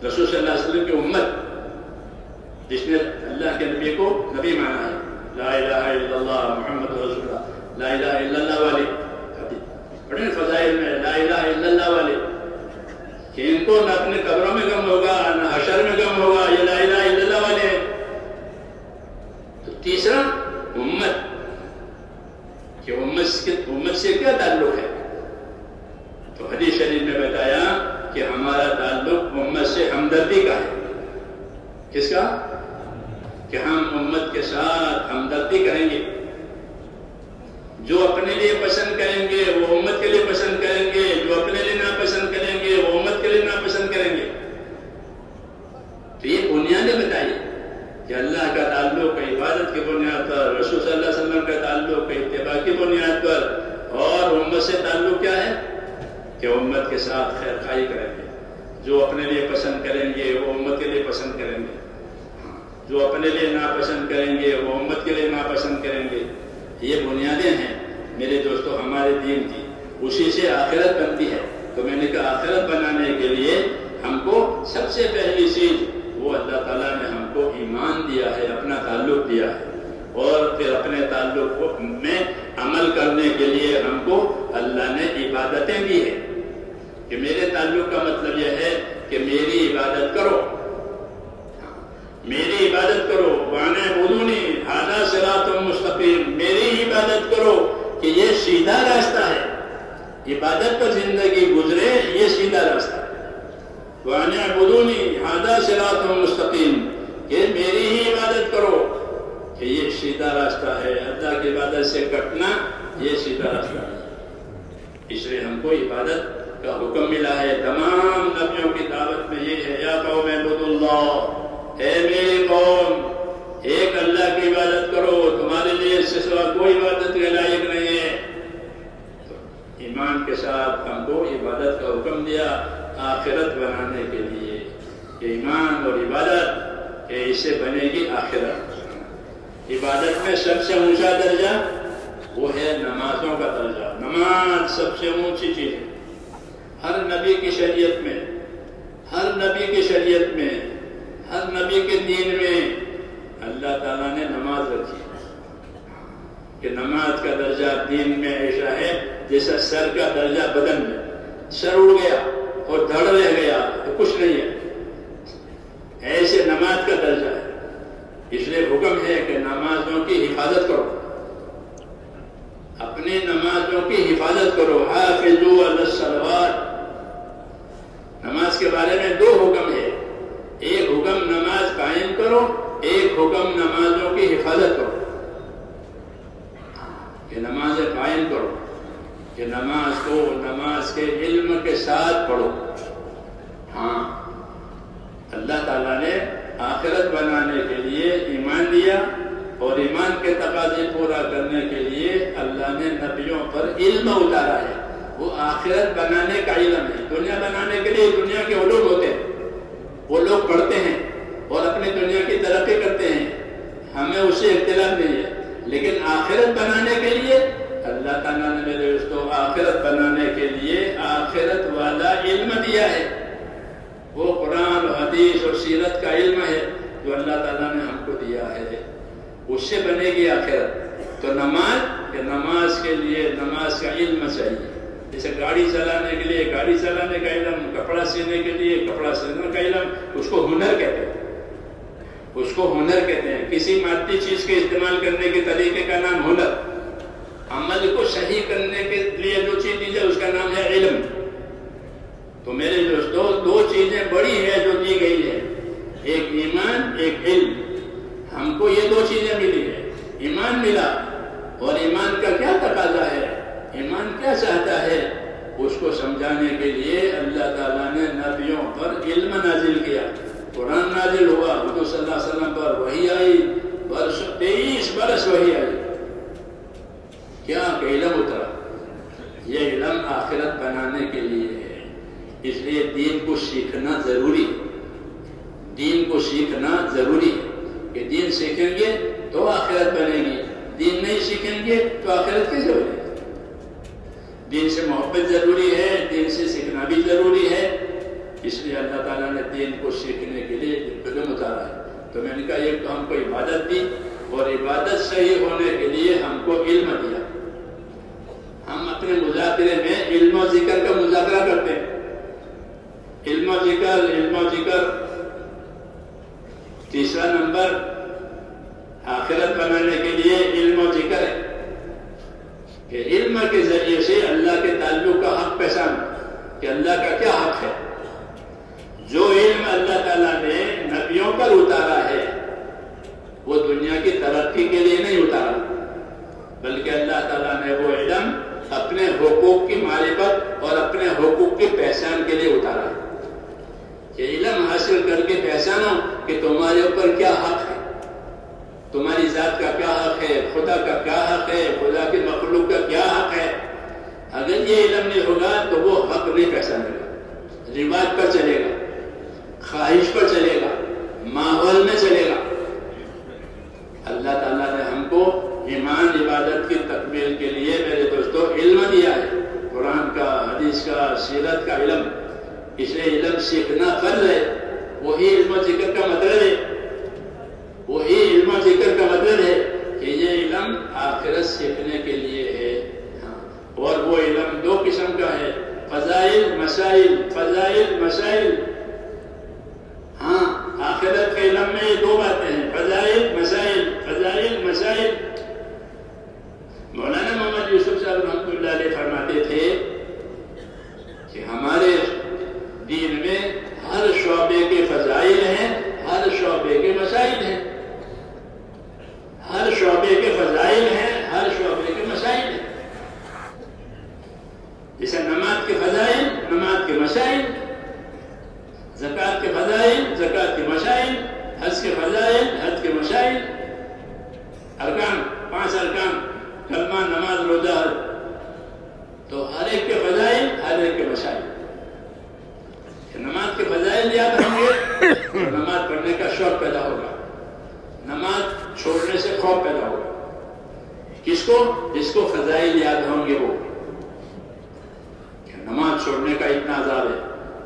S1: رسول صلی اللہ علیہ وسلم کی امت جس نے اللہ کے نبی کو نبی مانا ہے، لا الہ الا اللہ محمد رسول اللہ، لا الہ الا اللہ والے پڑھیں فضائل میں، لا الہ الا اللہ والے کہ ان کو نہ اپنے قبروں میں غم ہوگا نہ حشر میں غم ہوگا، یہ لا الہ الا اللہ والے ہیں۔ تو تیسرا امت، کہ امت سے کیا تعلق ہے؟ تو حدیث شریف میں بتایا کہ ہمارا تعلق امت سے ہمدردی کا ہے۔ کس کا؟ کہ ہم امت کے ساتھ ہمدردی کریں گے، جو اپنے لیے پسند کریں گے وہ امت کے لیے پسند کریں گے، جو اپنے لیے ناپسند کریں گے وہ امت کے لیے ناپسند کریں گے۔ تو یہ بنیادیں بتائیے کہ اللہ کا تعلق ہے عبادت کی بنیاد پر، رسول صلی اللہ علیہ وسلم کا تعلق ہے اتباع کی بنیاد پر، اور امت سے تعلق کیا ہے؟ کہ امت کے ساتھ خیر خواہی کریں گے، جو اپنے لیے پسند کریں گے وہ امت کے لیے پسند کریں گے، جو اپنے لیے ناپسند کریں گے وہ امت کے لیے ناپسند کریں گے۔ یہ بنیادیں ہیں میرے دوستو ہمارے دین کی، اسی سے آخرت بنتی ہے۔ تو میں نے کہا آخرت بنانے کے لیے ہم کو سب سے پہلی چیز وہ اللہ تعالیٰ نے ہم کو ایمان دیا ہے، اپنا تعلق دیا ہے، اور پھر اپنے تعلق میں عمل کرنے کے لیے ہم کو اللہ نے عبادتیں دی ہیں کہ میرے تعلق کا مطلب یہ ہے کہ میری عبادت کرو، میری عبادت کرو، وَاعْبُدُونِی ھَذَا صِرَاطٌ مُسْتَقِیمٌ، میری عبادت کرو کہ یہ سیدھا راستہ ہے، عبادت پر زندگی گزرے یہ سیدھا راستہ ہے۔ وَاعْبُدُونِی ھَذَا صِرَاطٌ مُسْتَقِیمٌ، کہ میری ہی عبادت کرو کہ یہ سیدھا راستہ ہے، اللہ کی عبادت سے کٹنا یہ سیدھا راستہ ہے۔ اس لیے ہم کو عبادت کا حکم ملا ہے۔ تمام نبیوں کی دعوت میں یہ ہے، یا قوم اعبدوا اللہ، اے میری قوم ایک اللہ کی عبادت کرو، تمہارے لیے اس سے سوا کوئی عبادت کے لائق نہیں ہے۔ تو ایمان کے ساتھ ہم کو عبادت کا حکم دیا آخرت بنانے کے لیے، کہ ایمان اور عبادت کہ اس سے بنے گی آخرت۔ عبادت میں سب سے اونچا درجہ وہ ہے نمازوں کا درجہ۔ نماز سب سے اونچی چیز ہے۔ ہر نبی کی شریعت میں، ہر نبی کی شریعت میں، ہر نبی کے دین میں اللہ تعالیٰ نے نماز رکھی کہ نماز کا درجہ دین میں ایسا ہے جیسا سر کا درجہ بدن میں، سر اڑ گیا اور دھڑ رہ گیا تو کچھ نہیں ہے، ایسے نماز کا درجہ ہے۔ اس لیے حکم ہے کہ نمازوں کی حفاظت کرو، اپنی نمازوں کی حفاظت کرو۔ حافظوا علی الصلوات، نماز کے بارے میں دو حکم ہے، ایک حکم نماز قائم کرو، ایک حکم نمازوں کی حفاظت کرو، کہ نماز قائم کرو، کہ نماز کو نماز کے علم کے ساتھ پڑھو. ہاں اللہ تعالیٰ نے آخرت بنانے کے لیے ایمان دیا اور ایمان کے تقاضے پورا کرنے کے لیے اللہ نے نبیوں پر علم اتارا ہے. وہ آخرت بنانے کا علم ہے. دنیا بنانے کے لیے دنیا کے علوم ہوتے ہیں, وہ لوگ پڑھتے ہیں اور اپنی دنیا کی ترقی کرتے ہیں, ہمیں اس سے اختلاف نہیں ہے. لیکن آخرت بنانے کے لیے اللہ تعالیٰ نے میرے دوستوں آخرت بنانے کے لیے آخرت والا علم دیا ہے. وہ قرآن و حدیث اور سیرت کا علم ہے جو اللہ تعالیٰ نے ہم کو دیا ہے. اس سے بنے گی آخرت. تو نماز کے لیے نماز کا علم چاہیے. جیسے گاڑی چلانے کے لیے گاڑی چلانے کا علم, کپڑا سینے کے لیے کپڑا سینے کا علم, اس کو ہنر کہتے ہیں. اس کو ہنر کہتے ہیں. کسی مادی چیز کے استعمال کرنے کے طریقے کا نام ہنر. عمل کو صحیح کرنے کے لیے جو چیز دی جائے اس کا نام ہے علم. تو میرے دوستوں دو چیزیں بڑی ہیں جو دی گئی ہے, ایک ایمان ایک علم. ہم کو یہ دو چیزیں ملی ہیں. ایمان ملا اور ایمان کا کیا تقاضا ہے, ایمان کیا چاہتا ہے, اس کو سمجھانے کے لیے اللہ تعالیٰ نے نبیوں پر علم نازل کیا. قرآن نازل ہوا, حضور صلی اللہ علیہ وسلم پر وحی آئی, 23 برس وحی آئی. کیا کہ علم اترا. یہ علم آخرت بنانے کے لیے ہے. اس لیے دین کو سیکھنا ضروری. دین کو سیکھنا ضروری ہے کہ دین سیکھیں گے تو آخرت بنے گی. دین نہیں سیکھیں گے تو آخرت کیسے بنے گی. دین سے محبت ضروری ہے, دین سے سیکھنا بھی ضروری ہے. اس لیے اللہ تعالیٰ نے دین کو سیکھنے کے لیے علم اتارا ہے. تو میں نے کہا ایک تو ہم کو عبادت دی اور عبادت صحیح ہونے کے لیے ہم کو علم دیا. ہم اپنے مذاکرے میں علم و ذکر کا مذاکرہ کرتے ہیں. علم و ذکر. تیسرا نمبر آخرت بنانے کے لیے علم و ذکر ہے کہ علم کے ذریعے سے اللہ کے تعلق کا حق پہچان کہ اللہ کا کیا حق ہے. جو علم اللہ تعالیٰ نے نبیوں پر اتارا ہے وہ دنیا کی ترقی کے لیے نہیں اتارا, بلکہ اللہ تعالیٰ نے وہ علم اپنے حقوق کی معرفت اور اپنے حقوق کی پہچان کے لیے اتارا ہے. یہ علم حاصل کر کے پہچانو کہ تمہارے اوپر کیا حق ہے, تمہاری ذات کا کیا حق ہے, خدا کا کیا حق ہے, خدا کی مخلوق کا کیا حق ہے. اگر یہ علم نہیں ہوگا تو وہ حق نہیں پہچانے گا, رواج پر چلے گا, خواہش پر چلے گا, ماحول میں چلے گا. اللہ تعالیٰ نے ہم کو ایمان عبادت کی تکمیل کے لیے میرے دوستوں علم دیا ہے, قرآن کا, حدیث کا, سیرت کا علم. اس لیے علم سیکھنا فرض ہے. وہی علم و ذکر کا مطلب ہے, وہی علم و ذکر کا مطلب ہے کہ یہ علم آخرت سیکھنے کے لیے ہے. اور وہ علم دو قسم کا ہے, فضائل مسائل. فضائل مسائل. ہاں آخرت کے علم میں دو باتیں ہیں, فضائل مسائل. فضائل مسائل. مولانا محمد یوسف صاحب رحمۃ اللہ علیہ فرماتے تھے کہ ہمارے دین میں ہر شعبے کے فضائل ہیں, ہر شعبے کے مسائل ہیں. ہر شعبے کے فضائل ہیں, ہر شعبے کے مسائل ہیں. جیسے نماز کے فضائل, نماز کے مسائل. زکوٰۃ کے فضائل, زکوٰۃ کے مسائل. حج کے فضائل, حج کے مسائل. ارکان, 5 ارکان, کلمہ, نماز, روزہ. تو ہر ایک کے فضائل, ہر ایک کے مسائل. نماز کے فضائل یاد ہوں گے تو نماز پڑھنے کا شوق پیدا ہوگا, نماز چھوڑنے سے خوف پیدا ہوگا. کس کو؟ جس کو فضائل یاد ہوں گے. وہ نماز چھوڑنے کا اتنا عذاب ہے,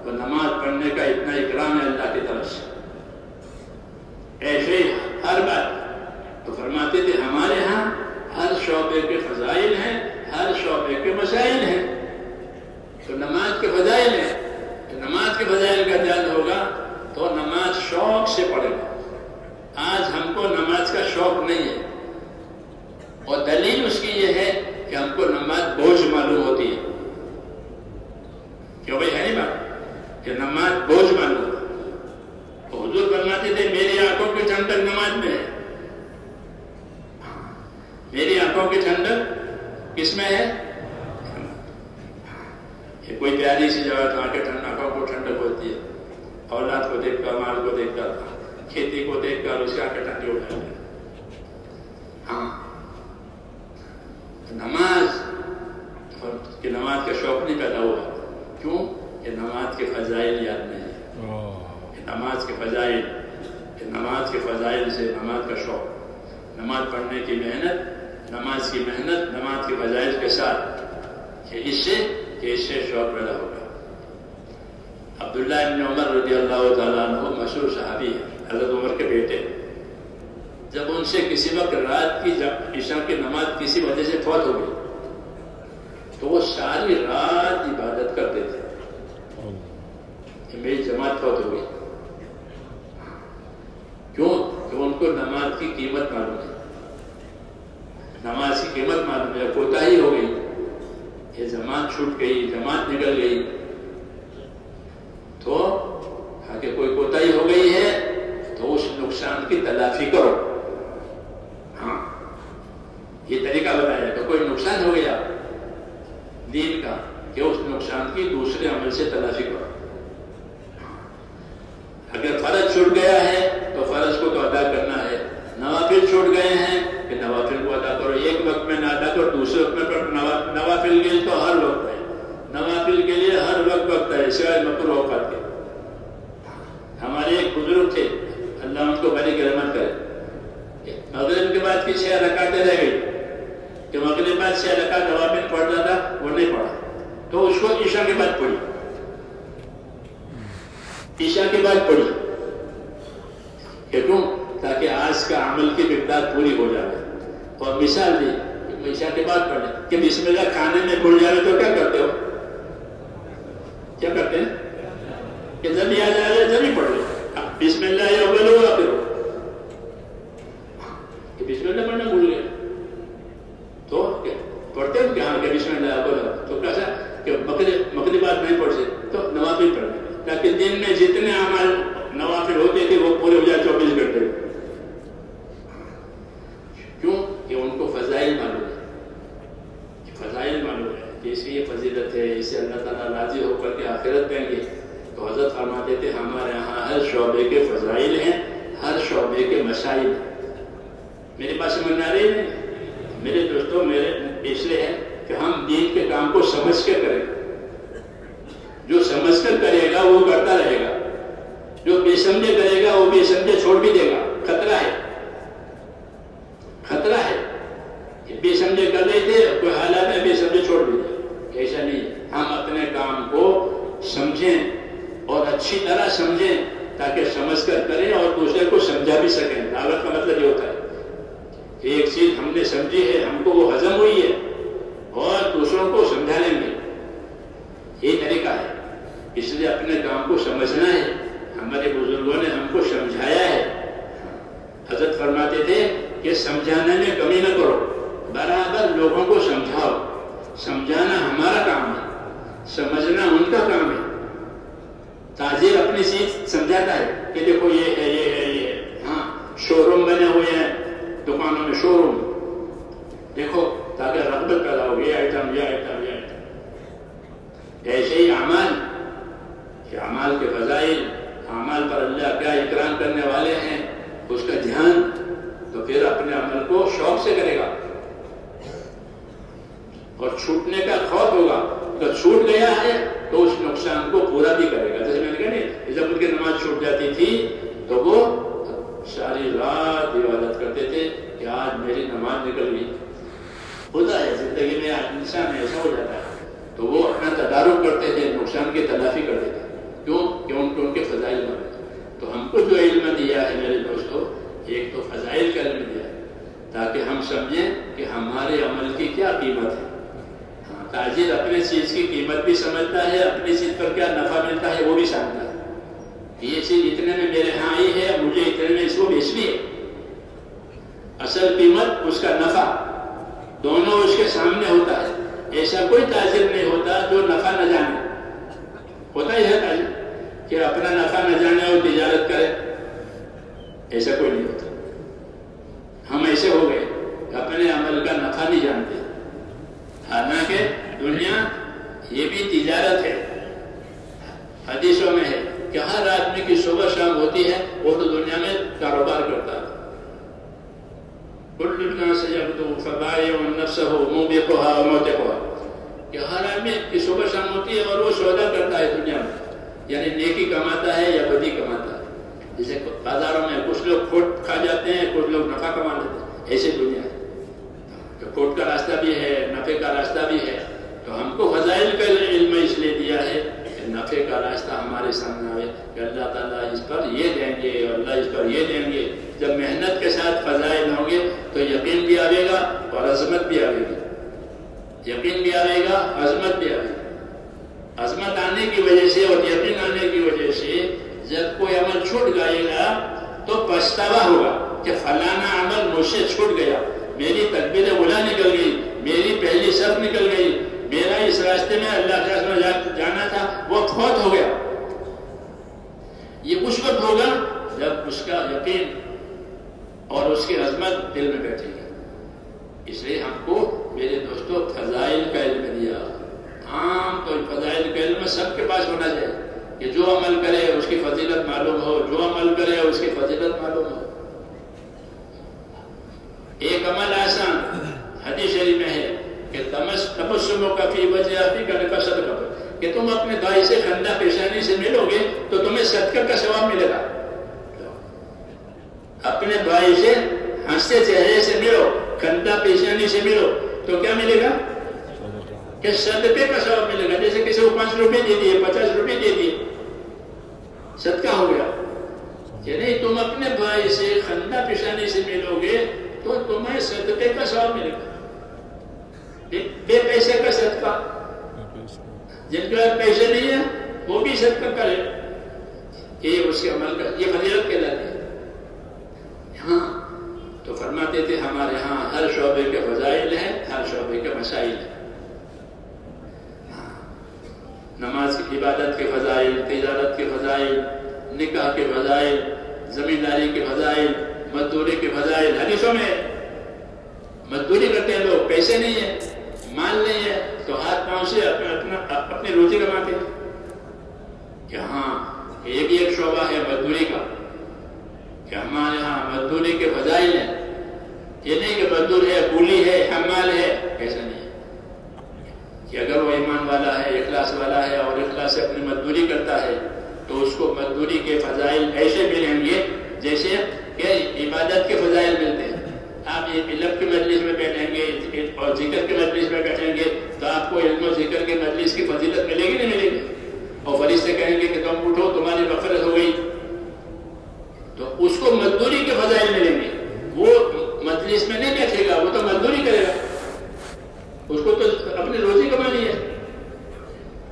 S1: تو نماز پڑھنے کا اتنا اکرام ہے اللہ کی طرف سے. ایسے ہی ہر بات. تو فرماتے تھے ہمارے ہاں ہر شعبے کے فضائل ہیں, ہر شعبے کے مسائل ہیں. تو نماز کے فضائل ہیں, تو نماز کے فضائل کا دھیان ہوگا تو نماز شوق سے پڑھے گا. آج ہم کو نماز کا شوق نہیں ہے, اور دلیل اس کی یہ ہے کہ ہم کو نماز بوجھ معلوم ہوتی ہے. کیوں بھائی, ہے نہیں بات کہ نماز بوجھ معلوم ہوتا. تو حضور فرماتے تھے میری آنکھوں کی ٹھنڈک نماز میں ہے. میری آنکھوں کی ٹھنڈک کس میں ہے؟ کہ کوئی پیاری سی جگہ تو آنکھیں آنکھوں کو ٹھنڈک ہوتی ہے، اولاد کو دیکھ کر، مال کو دیکھ کر، کھیتی کو دیکھ کر اس کی آنکھیں ٹھنڈی ہو جاتی ہیں۔ ہاں، نماز کہ نماز کا شوق نہیں پیدا ہوا، کیوں؟ کہ نماز کے فضائل یاد نہیں ہے، کہ نماز کے فضائل، کہ نماز کے فضائل سے نماز کا شوق، نماز پڑھنے کی محنت، نماز کی محنت نماز کے فضائل کے ساتھ، کہ اس سے شوق پیدا ہوگا۔ عبداللہ ابن عمر رضی اللہ تعالیٰ عنہ مشہور صحابی ہے، حضرت عمر کے بیٹے، جب ان سے کسی وقت رات کی عشاء کی نماز کسی وجہ سے فوت ہو گئی تو وہ ساری رات عبادت کرتے تھے کہ میری جماعت فوت ہو گئی، کیوں؟ کہ ان کو نماز کی قیمت معلوم ہے، نماز کی قیمت معلوم ہے، کوتاہی ہو گئی، یہ جماعت چھوٹ گئی، جماعت نکل گئی، تو اگر کوئی کوتاہی ہو گئی ہے تو اس نقصان کی تلافی کرو۔ ہاں، یہ طریقہ بتایا کہ کوئی نقصان ہو گیا دین کا، کہ اس نقصان کی دوسرے عمل سے تلافی کرو۔ اگر فرض چھوٹ گیا ہے تو فرض کو تو ادا کرنا ہے، نوافل چھوٹ گئے ہیں کہ نوافل کو ادا کرو، ایک وقت میں نہ ادا کرو دوسرے وقت میں کرو۔ نوافل کے لیے تو ہر وقت ہے، نوافل کے لیے ہر وقت ہے، سوائے مکروہ اوقات کے۔ ہمارے ایک بزرگ تھے، اللہ ان کو بڑی رحمت کرے، مغرب کے بعد کی 6 رکعتیں رہ گئی، کہ مغرب کے بعد 6 رکعت نوافل پڑھتا تھا، وہ نہیں پڑھا، تو اس کو عشاء کے بعد پڑھی، عشاء کے بعد پڑھی، کیوں؟ تاکہ آج کا عمل کی مقدار پوری ہو جائے۔ اور مثال دی کہ عشاء کے بعد پڑھیں، کہ بسم اللہ کھانے میں بھول جائے تو کیا کرتے ہو؟ کیا کرتے ہیں کہ جب یاد آ جائے جب ہی پڑھ لو، بسم اللہ یا اول ہو یا پھر ہو، کہ بسم اللہ پڑھنا بھول گئے تو پڑھتے ہو کہ ہاں کہ بسم اللہ اول ہو، تو کیسا کہ مغربات نہیں پڑھ سکتے تو نوافل پڑھنے، تاکہ دن میں جتنے اعمال نوافل ہوتے تھے وہ پورے ہو جائے 24 گھنٹے۔ کیوں؟ کہ ان کو فضائل معلوم ہے، فضائل معلوم ہے کہ اس کی یہ فضیلت ہے، اسے اللہ تعالیٰ راضی ہو کر کے آخرت دیں گے۔ تو حضرت فرماتے تھے ہمارے یہاں ہر شعبے کے فضائل ہیں، ہر شعبے کے مسائل ہیں۔ میرے پاس سمجھ آ رہی ہے میرے دوستوں، میرے اس لیے ہے کہ ہم دین کے کام کو سمجھ کے کریں، جو سمجھ کر کرے گا وہ کرتا رہے گا، جو بے سمجھے کرے گا وہ بے سمجھے چھوڑ بھی دے گا۔ خطرہ ہے، خطرہ ہے کہ بے سمجھے کر رہے تھے، کوئی حالات میں بے سمجھے چھوڑ بھی دے، ایسا نہیں۔ ہم اپنے کام کو سمجھیں اور اچھی طرح سمجھیں تاکہ سمجھ کر کریں اور دوسرے کو سمجھا بھی سکیں۔ دعوت کا مطلب یہ ہوتا ہے کہ ایک چیز ہم نے سمجھی ہے، ہم کو وہ ہضم ہوئی ہے اور دوسروں کو سمجھا لیں گے، یہ طریقہ ہے۔ اس لیے اپنے کام کو سمجھنا ہے، ہمارے بزرگوں نے ہم کو سمجھایا ہے۔ حضرت فرماتے تھے کہ سمجھانے میں کمی نہ کرو، برابر لوگوں کو سمجھاؤ۔ سمجھانا ہمارا کام ہے، سمجھنا ان کا کام ہے۔ تاجر اپنی چیز سمجھاتا ہے کہ دیکھو یہ ہے، یہ ہے، یہ ہے۔ ہاں، شو روم بنے ہوئے ہیں دکانوں میں، شو روم دیکھو تاکہ رغبت پیدا ہو، یہ آئٹم، یہ آئٹم، یہ آئٹم۔ ایسے ہی اعمال، کہ اعمال کے فضائل، اعمال پر اللہ کیا اکرام کرنے والے ہیں، اس کا دھیان، تو پھر اپنے عمل کو شوق سے کرے گا اور چھوٹنے کا خوف ہوگا۔ اگر چھوٹ گیا ہے تو اس نقصان کو پورا بھی کرے گا۔ جیسے میں نے کہا نہیں، جب ان کی نماز چھوٹ جاتی تھی تو وہ ساری رات عبادت کرتے تھے کہ آج میری نماز نکل گئی۔ ہوتا ہے زندگی میں، انسان ایسا ہو جاتا ہے، تو وہ اپنا تدارک کرتے تھے، نقصان کی تلافی کرتے تھے۔ کیوں؟ کہ ان کے فضائل معلوم ہے۔ تو ہم کو جو علم دیا ہے میرے دوستوں، ایک تو فضائل کا علم دیا ہے تاکہ ہم سمجھیں کہ ہمارے عمل کی کیا قیمت ہے۔ تاجر اپنے چیز کی قیمت بھی سمجھتا ہے، اپنی چیز پر کیا نفع ملتا ہے وہ بھی سمجھتا ہے۔ یہ چیز اتنے میں میرے ہاں آئی ہے، مجھے اتنے میں اس کو بیچنی ہے۔ اصل قیمت اس کا نفع دونوں اس کے سامنے ہوتا ہے۔ ایسا کوئی تاجر نہیں ہوتا جو نفع نہ جانے۔ ہوتا ہی ہے تاجر کہ اپنا نفع نہ جانے اور تجارت کرے، ایسا کوئی نہیں ہوتا۔ ہم ایسے ہو گئے اپنے عمل کا نفع نہیں جانتے، حالانکہ دنیا یہ بھی تجارت عبادت ہے. حدیثوں میں ہے کہ ہر آدمی کی صبح شام ہوتی ہے، وہ تو دنیا میں کاروبار کرتا ہے. کل الناس یغدو فبائع نفسہ موبقھا وموتقھا، کہ ہر آدمی کی صبح شام ہوتی ہے اور وہ سودا کرتا ہے دنیا میں، یعنی نیکی کماتا ہے یا بدی کماتا ہے. جیسے بازاروں میں کچھ لوگ کھوٹ کھا جاتے ہیں، کچھ لوگ نفع کما لیتے ہیں، ایسے دنیا ہے. تو کھوٹ کا راستہ بھی ہے، نفع کا راستہ بھی ہے. تو ہم کو فضائل کا علم اس لیے دیا ہے کہ نفع کا راستہ ہمارے سامنے آئے کہ اللہ تعالیٰ اس پر یہ دیں گے اور اللہ اس پر یہ دیں گے. جب محنت کے ساتھ فضائل ہوں گے تو یقین بھی آئے گا اور عظمت بھی آئے گی. یقین بھی آئے گا، عظمت بھی آئے گا. عظمت آنے کی وجہ سے اور یقین آنے کی وجہ سے جب کوئی عمل چھوٹ جائے گا تو پچھتاوا ہوگا کہ فلانا عمل مجھ سے چھوٹ گیا، میری تکبیر اولیٰ نکل گئی، میری پہلی صف نکل گئی، میرا اس راستے میں اللہ کے راستے جانا تھا وہ فوت ہو گیا. یہ اس وقت ہوگا جب اس کا یقین اور اس کی عظمت دل میں بیٹھے گی. اس لیے ہم کو میرے دوستوں فضائل کا علم دیا. عام تو فضائل کا علم سب کے پاس ہونا چاہیے کہ جو عمل کرے اس کی فضیلت معلوم ہو، جو عمل کرے اس کی فضیلت معلوم ہو. ایک عمل آسان حدیث شریف میں ہے کہ تبسموں کا فی وجہ اخیک کا صدقہ، کہ تم اپنے بھائی سے خندہ پیشانی سے ملو گے تو تمہیں صدقہ کا ثواب ملے گا. اپنے بھائی سے ہنستے چہرے سے ملو، خندہ پیشانی سے ملو تو کیا ملے گا؟ کہ صدقے کا ثواب ملے گا. جیسے کسی کو 5 روپے دے دیے، 50 روپے دے دیے، صدقہ ہو گیا. کہ نہیں، تم اپنے بھائی سے خندہ پیشانی سے ملو گے تو تمہیں صدقے کا ثواب ملے گا. بے پیسے کا صدقہ، جن کے پاس پیسے نہیں ہے وہ بھی صدقہ کرے، یہ اس کے عمل کا یہ فضیلت کہلاتی ہے. ہاں تو فرماتے تھے ہمارے ہاں ہر شعبے کے فضائل ہیں، ہر شعبے کے مسائل ہیں. نماز کی عبادت کے فضائل، تجارت کے فضائل، نکاح کے فضائل، زمینداری کے فضائل، مزدوری کے فضائل. حدیثوں میں مزدوری کرتے ہیں لوگ، پیسے نہیں ہے، مال نہیں ہے تو ہاتھ پاؤں سے اپنی روزی کماتے ہیں. کہ ہاں یہ بھی ایک شعبہ ہے مزدوری کا کہ ہمارے ہاں مزدوری کے فضائل ہیں. یہ نہیں کہ مزدور ہے، کولی ہے، حمال ہے، ایسا نہیں ہے. کہ اگر وہ ایمان والا ہے، اخلاص والا ہے اور اخلاص سے اپنی مزدوری کرتا ہے تو اس کو مزدوری کے فضائل ایسے ملیں گے جیسے کہ عبادت کے فضائل ملتے ہیں. آپ علم کی مجلس میں بیٹھیں گے اور ذکر کے مجلس میں بیٹھیں گے تو آپ کو علم و ذکر کے مجلس کی فضیلت ملے گی نہیں ملے گی؟ اور فرشتے کہیں گے کہ تم اٹھو تمہاری مغفرت ہو گئی، تو اس کو مزدوری کے فضائل ملیں گے. وہ مجلس میں نہیں بیٹھے گا، وہ تو مزدوری کرے گا، اس کو تو اپنی روزی کمانی ہے.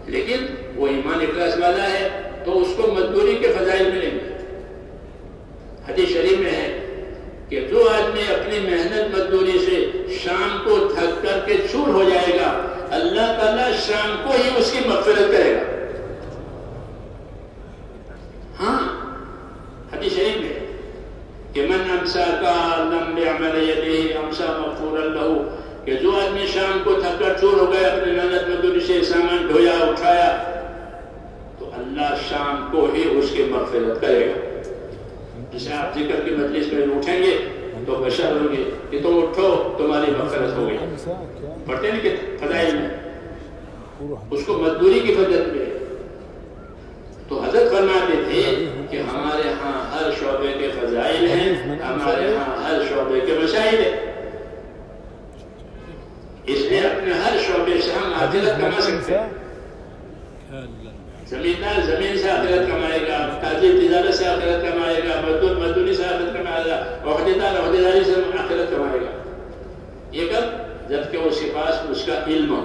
S1: لیکن وہ ایمان اخلاص والا ہے تو اس کو مزدوری کے فضائل ملیں گے. حدیث شریف میں ہے کہ جو آدمی اپنی محنت مزدوری سے شام کو تھک کر کے چور ہو جائے گا، اللہ تعالیٰ شام کو ہی اس کی مغفرت کرے گا. ہاں حدیث شریف میں کہ من امسا کا لم بعمل یدہ امسا مغفورا لہ، کہ جو آدمی شام کو تھک کر چور ہو گیا، اپنی محنت مزدوری سے سامان ڈھویا اٹھایا، تو اللہ شام کو ہی اس کی مغفرت کرے گا. جیسے آپ ذکر کی مجلس میں اٹھیں گے تو بشر ہوں گے کہ تم اٹھو تمہاری مغفرت ہو گئی. پڑھتے ہیں کہ فضائل میں اس کو مزدوری کی فضیلت ملے. تو حضرت فرماتے تھے کہ ہمارے ہاں ہر شعبے کے فضائل ہیں، ہمارے ہاں ہر شعبے کے مسائل ہیں. اس لیے اپنے ہر شعبے سے ہم آخرت کما سکتے ہیں. زمیندار زمین سے آخرت کمائے گا، تاجر تجارت سے آخرت کمائے گا، مزدور مزدوری سے آخرت کمائے گا، عہدیدار عہدیداری سے آخرت کمائے گا. یہ کب؟ جبکہ اس کے پاس اس کا علم ہو.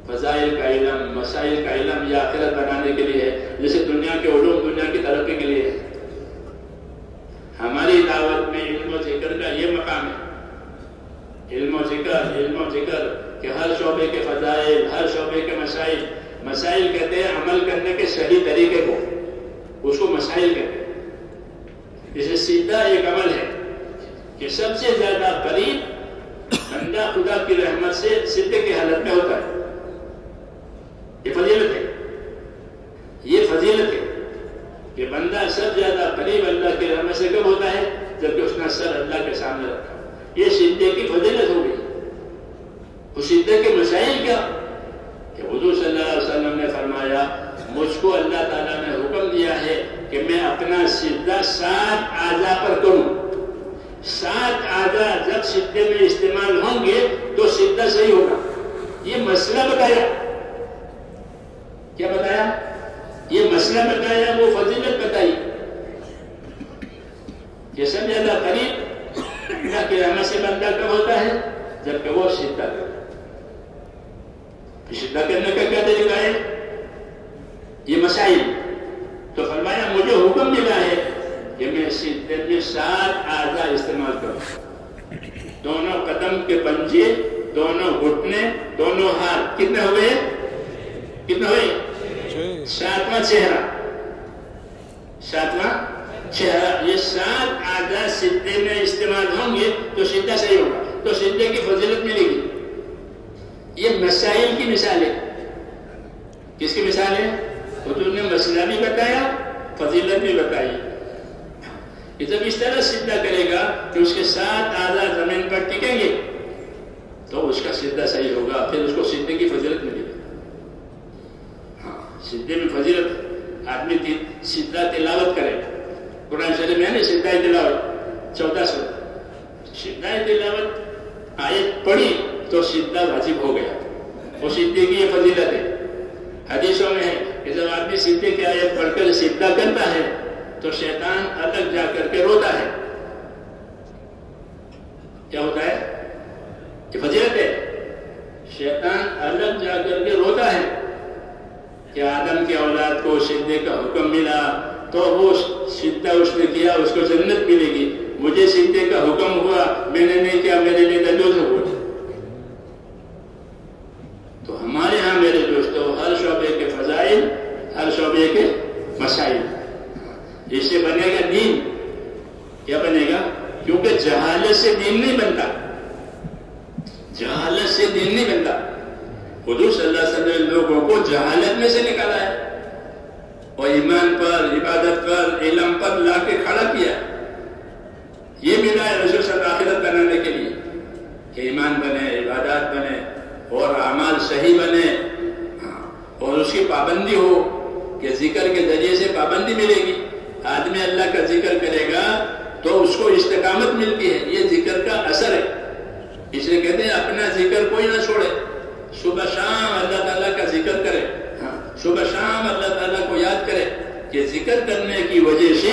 S1: فضائل کا علم، مسائل کا علم یہ آخرت بنانے کے لیے ہے. جیسے دنیا کے علوم دنیا کی ترقی کے لیے ہے. ہماری دعوت میں علم و ذکر کا یہ مقام ہے. علم و ذکر کہ ہر شعبے کے فضائل، ہر شعبے کے مسائل. مسائل کہتے ہیں عمل کرنے کے صحیح طریقے کو، اس کو مسائل کہتے ہیں. جیسے سیدھا ایک عمل ہے کہ سب سے زیادہ قریب بندہ خدا کی رحمت سے سیدھے کی حالت میں ہوتا ہے. کہ بندہ سب زیادہ قریب اللہ کی رحمت سے کب ہوتا ہے؟ جبکہ اس نے سر اللہ کے سامنے رکھا. یہ سجدے کی فضیلت ہو گئی. اس سجدے کے مسائل کیا کہ حضور صلی اللہ علیہ وسلم نے فرمایا مجھ کو اللہ تعالیٰ نے حکم دیا ہے کہ میں اپنا سجدہ 7 اعضاء پر کروں. 7 اعضاء جب سجدے میں استعمال ہوں گے تو سجدہ صحیح ہوگا. یہ مسئلہ بتایا. کیا بتایا؟ یہ مسئلہ بتایا، وہ فضیلت بتائی کہ سب زیادہ قریب اللہ کی رحمت سے بندہ کب ہوتا ہے؟ جبکہ وہ سجدہ کرتا ہے. سجدہ کرنے کا کیا طریقہ ہے؟ یہ مسائل. تو فرمایا مجھے حکم ملا ہے کہ میں سجدے میں 7 اعضاء استعمال کروں. دونوں قدم کے پنجے، دونوں گھٹنے، دونوں ہاتھ. کتنے ہوئے؟ کتنے ہوئے؟ 7واں چہرہ. 7واں چہرہ. یہ 7 اعضاء سجدے میں استعمال ہوں گے تو سجدہ صحیح ہوگا. تو سجدے کی فضیلت ملے گی. یہ مسائل کی مثال ہے. کس کی مثال ہے؟ حضور نے مسئلہ بھی بتایا، فضیلت بھی بتائی. کہ جب اس طرح سجدہ کرے گا کہ اس کے 7 اعضاء زمین پر ٹکیں گے تو اس کا سجدہ صحیح ہوگا. پھر اس کو سجدے کی فضیلت ملے گی. ہاں، سجدے میں فضیلت. آدمی سجدہ تلاوت کرے. قرآن شریف میں ہے نا سجدہ تلاوت 14 سورہ. سجدہ تلاوت آیت پڑھی تو سجدہ واجب ہو گیا. وہ سجدے کی یہ فضیلت ہے. حدیثوں میں ہے کہ جب آدمی سجدے کی آیت پڑھ کر سجدہ کرتا ہے تو شیطان الگ جا کر کے روتا ہے. کیا ہوتا ہے؟ یہ فضیلت ہے. شیطان الگ جا کر کے روتا ہے کہ آدم کی اولاد کو سجدے کا حکم ملا تو وہ سجدہ اس نے کیا، اس کو جنت ملے گی. مجھے سجدے کا حکم ہوا، میں نے نہیں کیا، میرے لیے دوزخ ہوا. تو ہمارے ہاں میرے دوستو ہر شعبے کے فضائل، ہر شعبے کے مسائل. اس سے بنے گا دین. کیا بنے گا؟ کیونکہ جہالت سے دین نہیں بنتا. جہالت سے دین نہیں بنتا. حضور صلی اللہ علیہ وسلم لوگوں کو جہالت میں سے نکالا ہے اور ایمان پر، عبادت پر، علم پر لا کے کھڑا کیا. یہ ملا ہے رسول صلی اللہ علیہ وسلم آخرت بنانے کے لیے کہ ایمان بنے، عبادات بنے اور اعمال صحیح بنے. اور اس کی پابندی ہو کہ ذکر کے ذریعے سے پابندی ملے گی. آدمی اللہ کا ذکر کرے گا تو اس کو استقامت ملتی ہے. یہ ذکر کا اثر ہے. اس لیے کہتے ہیں اپنا ذکر کوئی نہ چھوڑے. صبح شام اللہ تعالیٰ کا ذکر کرے. صبح شام اللہ تعالیٰ کو یاد کرے کہ ذکر کرنے کی وجہ سے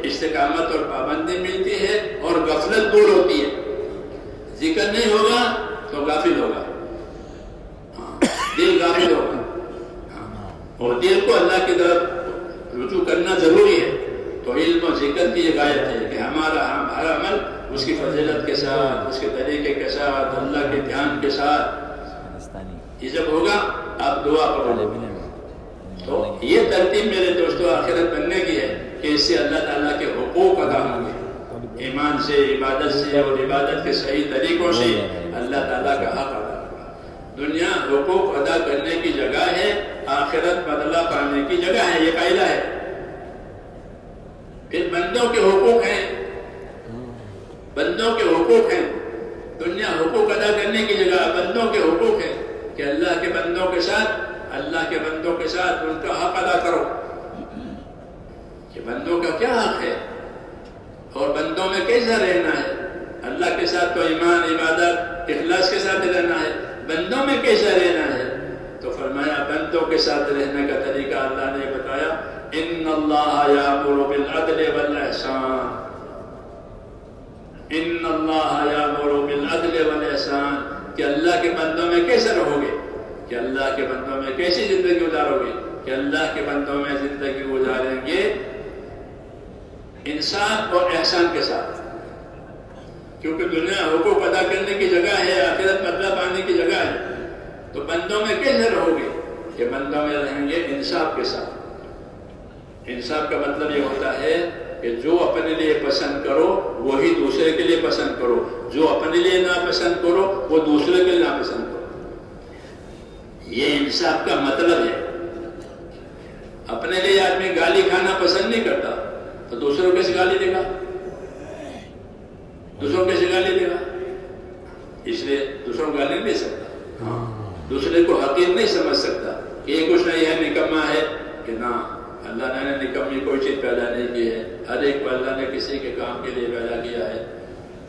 S1: استقامت اور پابندی ملتی ہے اور غفلت دور ہوتی ہے. ذکر نہیں ہوگا تو غافل ہوگا. دل غافل ہوگا. اور دل کو اللہ کی طرف رجوع کرنا ضروری ہے. تو علم و ذکر کی یہ غایت ہے کہ ہمارا عمل اس کی فضیلت کے ساتھ، اس کے طریقے کے ساتھ، اللہ کے دھیان کے ساتھ یہ جب ہوگا آپ دعا پڑھو. تو یہ ترتیب میرے دوستوں آخرت بننے کی ہے کہ اس سے اللہ تعالیٰ کے حقوق ادا ہوں گے. ایمان سے، عبادت سے اور عبادت کے صحیح طریقوں سے اللہ تعالیٰ کا حق ادا ہوگا. دنیا حقوق ادا کرنے کی جگہ ہے، آخرت بدلہ پانے کی جگہ ہے. یہ قاعدہ ہے. پھر بندوں کے حقوق ہیں. بندوں کے حقوق ہیں. دنیا حقوق ادا کرنے کی جگہ بندوں کے حقوق ہیں کہ اللہ کے بندوں کے ساتھ ان کا حق ادا کرو. کہ بندوں کا کیا حق ہے اور بندوں میں کیسا رہنا ہے. اللہ کے ساتھ تو ایمان، عبادت، اخلاص کے ساتھ رہنا ہے. بندوں میں کیسا رہنا ہے تو فرمایا بندوں کے ساتھ رہنے کا طریقہ اللہ نے بتایا. ان اللہ یامر بالعدل والاحسان. ان اللہ یامر بالعدل والاحسان. کہ اللہ کے بندوں میں کیسے رہو گے، کہ اللہ کے بندوں میں کیسی زندگی گزارو گے، کہ اللہ کے بندوں میں زندگی گزاریں گے انصاف اور احسان کے ساتھ. کیونکہ دنیا حقوق ادا کرنے کی جگہ ہے، آخرت بدلہ پانے کی جگہ ہے. تو بندوں میں کیسے رہو گے کہ بندوں میں رہیں گے انصاف کے ساتھ. انصاف کا مطلب یہ ہوتا ہے کہ جو اپنے لیے پسند کرو وہی دوسرے کے لیے پسند کرو. جو اپنے لیے ناپسند کرو وہ دوسرے کے لیے ناپسند کرو. یہ انصاف کا مطلب ہے. اپنے لیے آدمی گالی گالی کھانا پسند نہیں کرتا تو دوسروں کیسے گالی دے گا؟ دوسروں کیسے گالی دے گا؟ اس لیے دوسروں کو گالی نہیں دے سکتا، دوسرے کو حقیر نہیں سمجھ سکتا کہ یہ کچھ نہیں ہے، نکما ہے، کہ نہ، اللہ نے نکمی کوئی چیز پیدا نہیں کی ہے، ہر ایک کو اللہ نے کسی کے کام کے لیے پیدا کیا ہے۔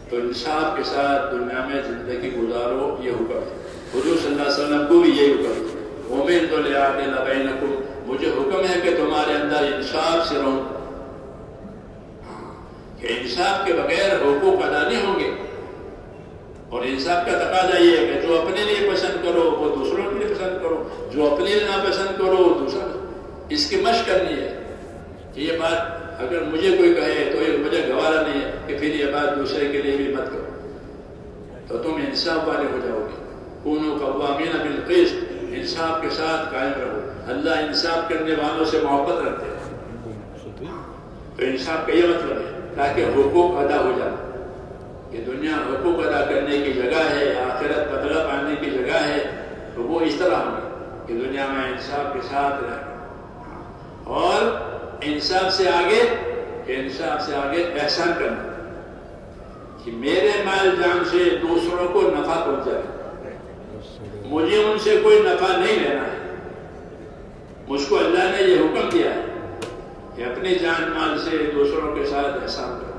S1: تو انصاف کے ساتھ دنیا میں زندگی گزارو، یہ حکم ہے۔ حضور صلی اللہ علیہ وسلم کو بھی یہی حکم ہے، اُمِرْتُ لِأَعْدِلَ بَيْنَكُمْ، مجھے حکم ہے کہ تمہارے اندر انصاف سے رہو، کہ انصاف کے بغیر حقوق ادا نہیں ہوں گے۔ اور انصاف کا تقاضا یہ ہے کہ جو اپنے لیے پسند کرو وہ دوسروں کے لیے پسند کرو، جو اپنے لیے ناپسند کرو وہ دوسرا۔ اس کی مشق کرنی ہے کہ یہ بات اگر مجھے کوئی کہے تو یہ مجھے گوارا نہیں ہے کہ پھر یہ بات دوسرے کے لیے بھی مت کرو، تو تم انصاف والے ہو جاؤ گے۔ کونوا قوامین بالقسط، انصاف کے ساتھ قائم رہو۔ اللہ انصاف کرنے والوں سے محبت رکھتے ہیں، تو انصاف کا یہ مطلب ہے تاکہ حقوق ادا ہو جائے، کہ دنیا حقوق ادا کرنے کی جگہ ہے، آخرت بدلہ پانے کی جگہ ہے، تو وہ اس طرح ہوگی کہ دنیا میں انصاف کے ساتھ رہیں، اور انصاف سے آگے احسان کرنا، کہ میرے مال جان سے دوسروں کو نفع پہنچائے، مجھے ان سے کوئی نفع نہیں لینا ہے۔ مجھ کو اللہ نے یہ حکم دیا ہے کہ اپنی جان مال سے دوسروں کے ساتھ احسان کرو،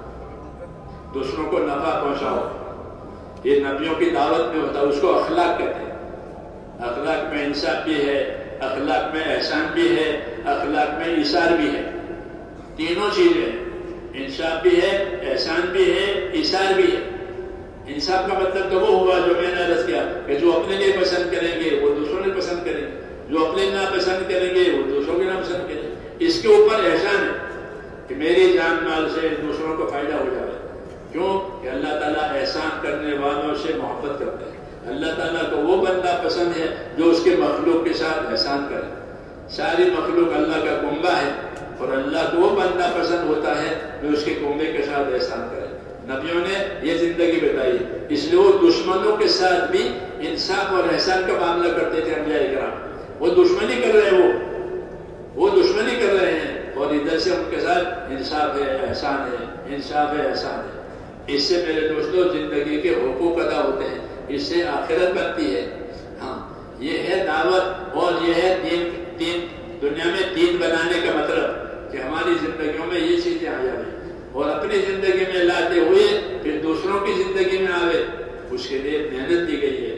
S1: دوسروں کو نفع پہنچاؤ۔ یہ نبیوں کی دعوت میں ہوتا ہے، اس کو اخلاق کہتے ہیں۔ اخلاق میں انصاف بھی ہے، اخلاق میں احسان بھی ہے، اخلاق میں ایثار بھی ہے، تینوں چیزیں، انصاف بھی ہے، احسان بھی ہے، ایثار بھی ہے۔ انصاف کا مطلب تو وہ ہوا جو میں نے عرض کیا کہ جو اپنے لیے پسند کریں گے وہ دوسروں نے پسند کریں گے، جو اپنے ناپسند کریں گے وہ دوسروں کے ناپسند کریں گے۔ اس کے اوپر احسان ہے کہ میری جان مال سے دوسروں کو فائدہ ہو جائے۔ کیوں؟ کہ اللہ تعالیٰ احسان کرنے والوں سے محبت کرتے ہیں۔ اللہ تعالیٰ کو وہ بندہ پسند ہے جو اس کے مخلوق کے ساتھ احسان کرے۔ ساری مخلوق اللہ کا کنبہ ہے، اور اللہ کو وہ بندہ پسند ہوتا ہے جو اس کے کنبے کے ساتھ احسان کرے۔ نبیوں نے یہ زندگی بتائی، اس لیے وہ دشمنوں کے ساتھ بھی انصاف اور احسان کا معاملہ کرتے تھے۔ انبیاء کرام وہ دشمنی کر رہے ہیں، وہ دشمنی کر رہے ہیں، اور ادھر سے ان کے ساتھ انصاف ہے، احسان ہے، انصاف ہے، احسان ہے۔ اس سے میرے دوستوں زندگی کے حقوق ادا ہوتے ہیں، اس سے آخرت بنتی ہے۔ ہاں، یہ ہے دعوت، اور یہ ہے دین دنیا میں دین بنانے کا مطلب، کہ ہماری زندگیوں میں یہ چیزیں آ جائیں، اور اپنی زندگی میں لاتے ہوئے پھر دوسروں کی زندگی میں آوے۔ اس کے لیے محنت دی گئی ہے،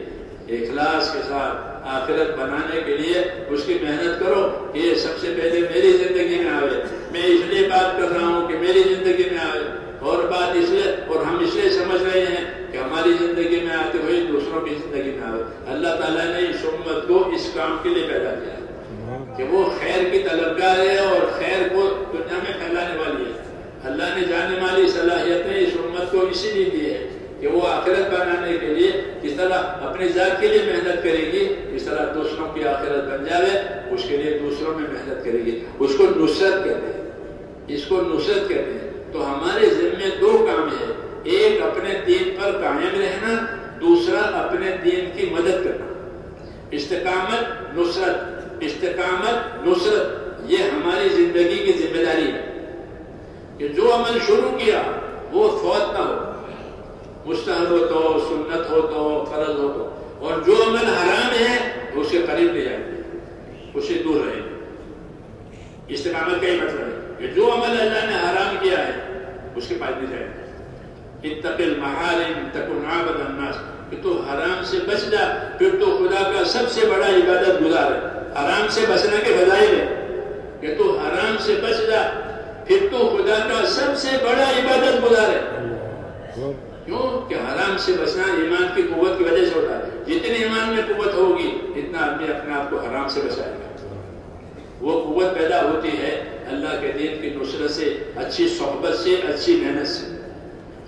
S1: اخلاص کے ساتھ آخرت بنانے کے لیے اس کی محنت کرو کہ یہ سب سے پہلے میری زندگی میں آوے۔ میں اس لیے بات کر رہا ہوں کہ میری زندگی میں آوے، اور بات اس لیے، اور ہم اس لیے سمجھ رہے ہیں کہ ہماری زندگی میں آتے ہوئے دوسروں کی زندگی میں آوے۔ اللہ تعالیٰ نے اس امت کو اس کام کے لیے پیدا کیا ہے کہ وہ خیر کی طلبگار ہے، اور خیر کو دنیا میں پھیلانے والی ہے۔ اللہ نے جانے والی صلاحیتیں اس امت کو اسی لیے دی ہے کہ وہ آخرت بنانے کے لیے جس طرح اپنی ذات کے لیے محنت کرے گی، اس طرح دوسروں کی آخرت بن جائے، اس کے لیے دوسروں میں محنت کرے گی۔ اس کو نصرت کہتے ہیں، اس کو نصرت کہتے ہیں۔ تو ہمارے ذمے دو کام ہے، ایک اپنے دین پر قائم رہنا، دوسرا اپنے دین کی مدد کرنا۔ استقامت نصرت، استقامت نصرت، یہ ہماری زندگی کی ذمہ داری ہے کہ جو عمل شروع کیا وہ فوت نہ ہو، مستحب ہو تو، سنت ہو تو، فرض ہو تو، اور جو عمل حرام ہے اس کے قریب لے جائیں گے، اس سے دور رہیں گے۔ استقامت کا ہی مطلب ہے کہ جو عمل اللہ نے حرام کیا ہے اس کے پاس نہیں جائیں گے۔ اتق المحارم تکن عابد الناس، کہ تو حرام سے بچ جا، پھر تو خدا کا سب سے بڑا عبادت گزار ہے۔ حرام سے بچنے کے فضائل ہے کہ تو حرام سے بچ جا، پھر تو خدا کا سب سے بڑا عبادت گزار ہے۔ کیوں کہ حرام سے بچنا ایمان کی قوت کی وجہ سے ہوتا ہے۔ جتنی ایمان میں قوت ہوگی اتنا آدمی اپنے آپ کو حرام سے بچائے گا۔ وہ قوت پیدا ہوتی ہے اللہ کے دین کی نصرت سے، اچھی صحبت سے، اچھی محنت سے۔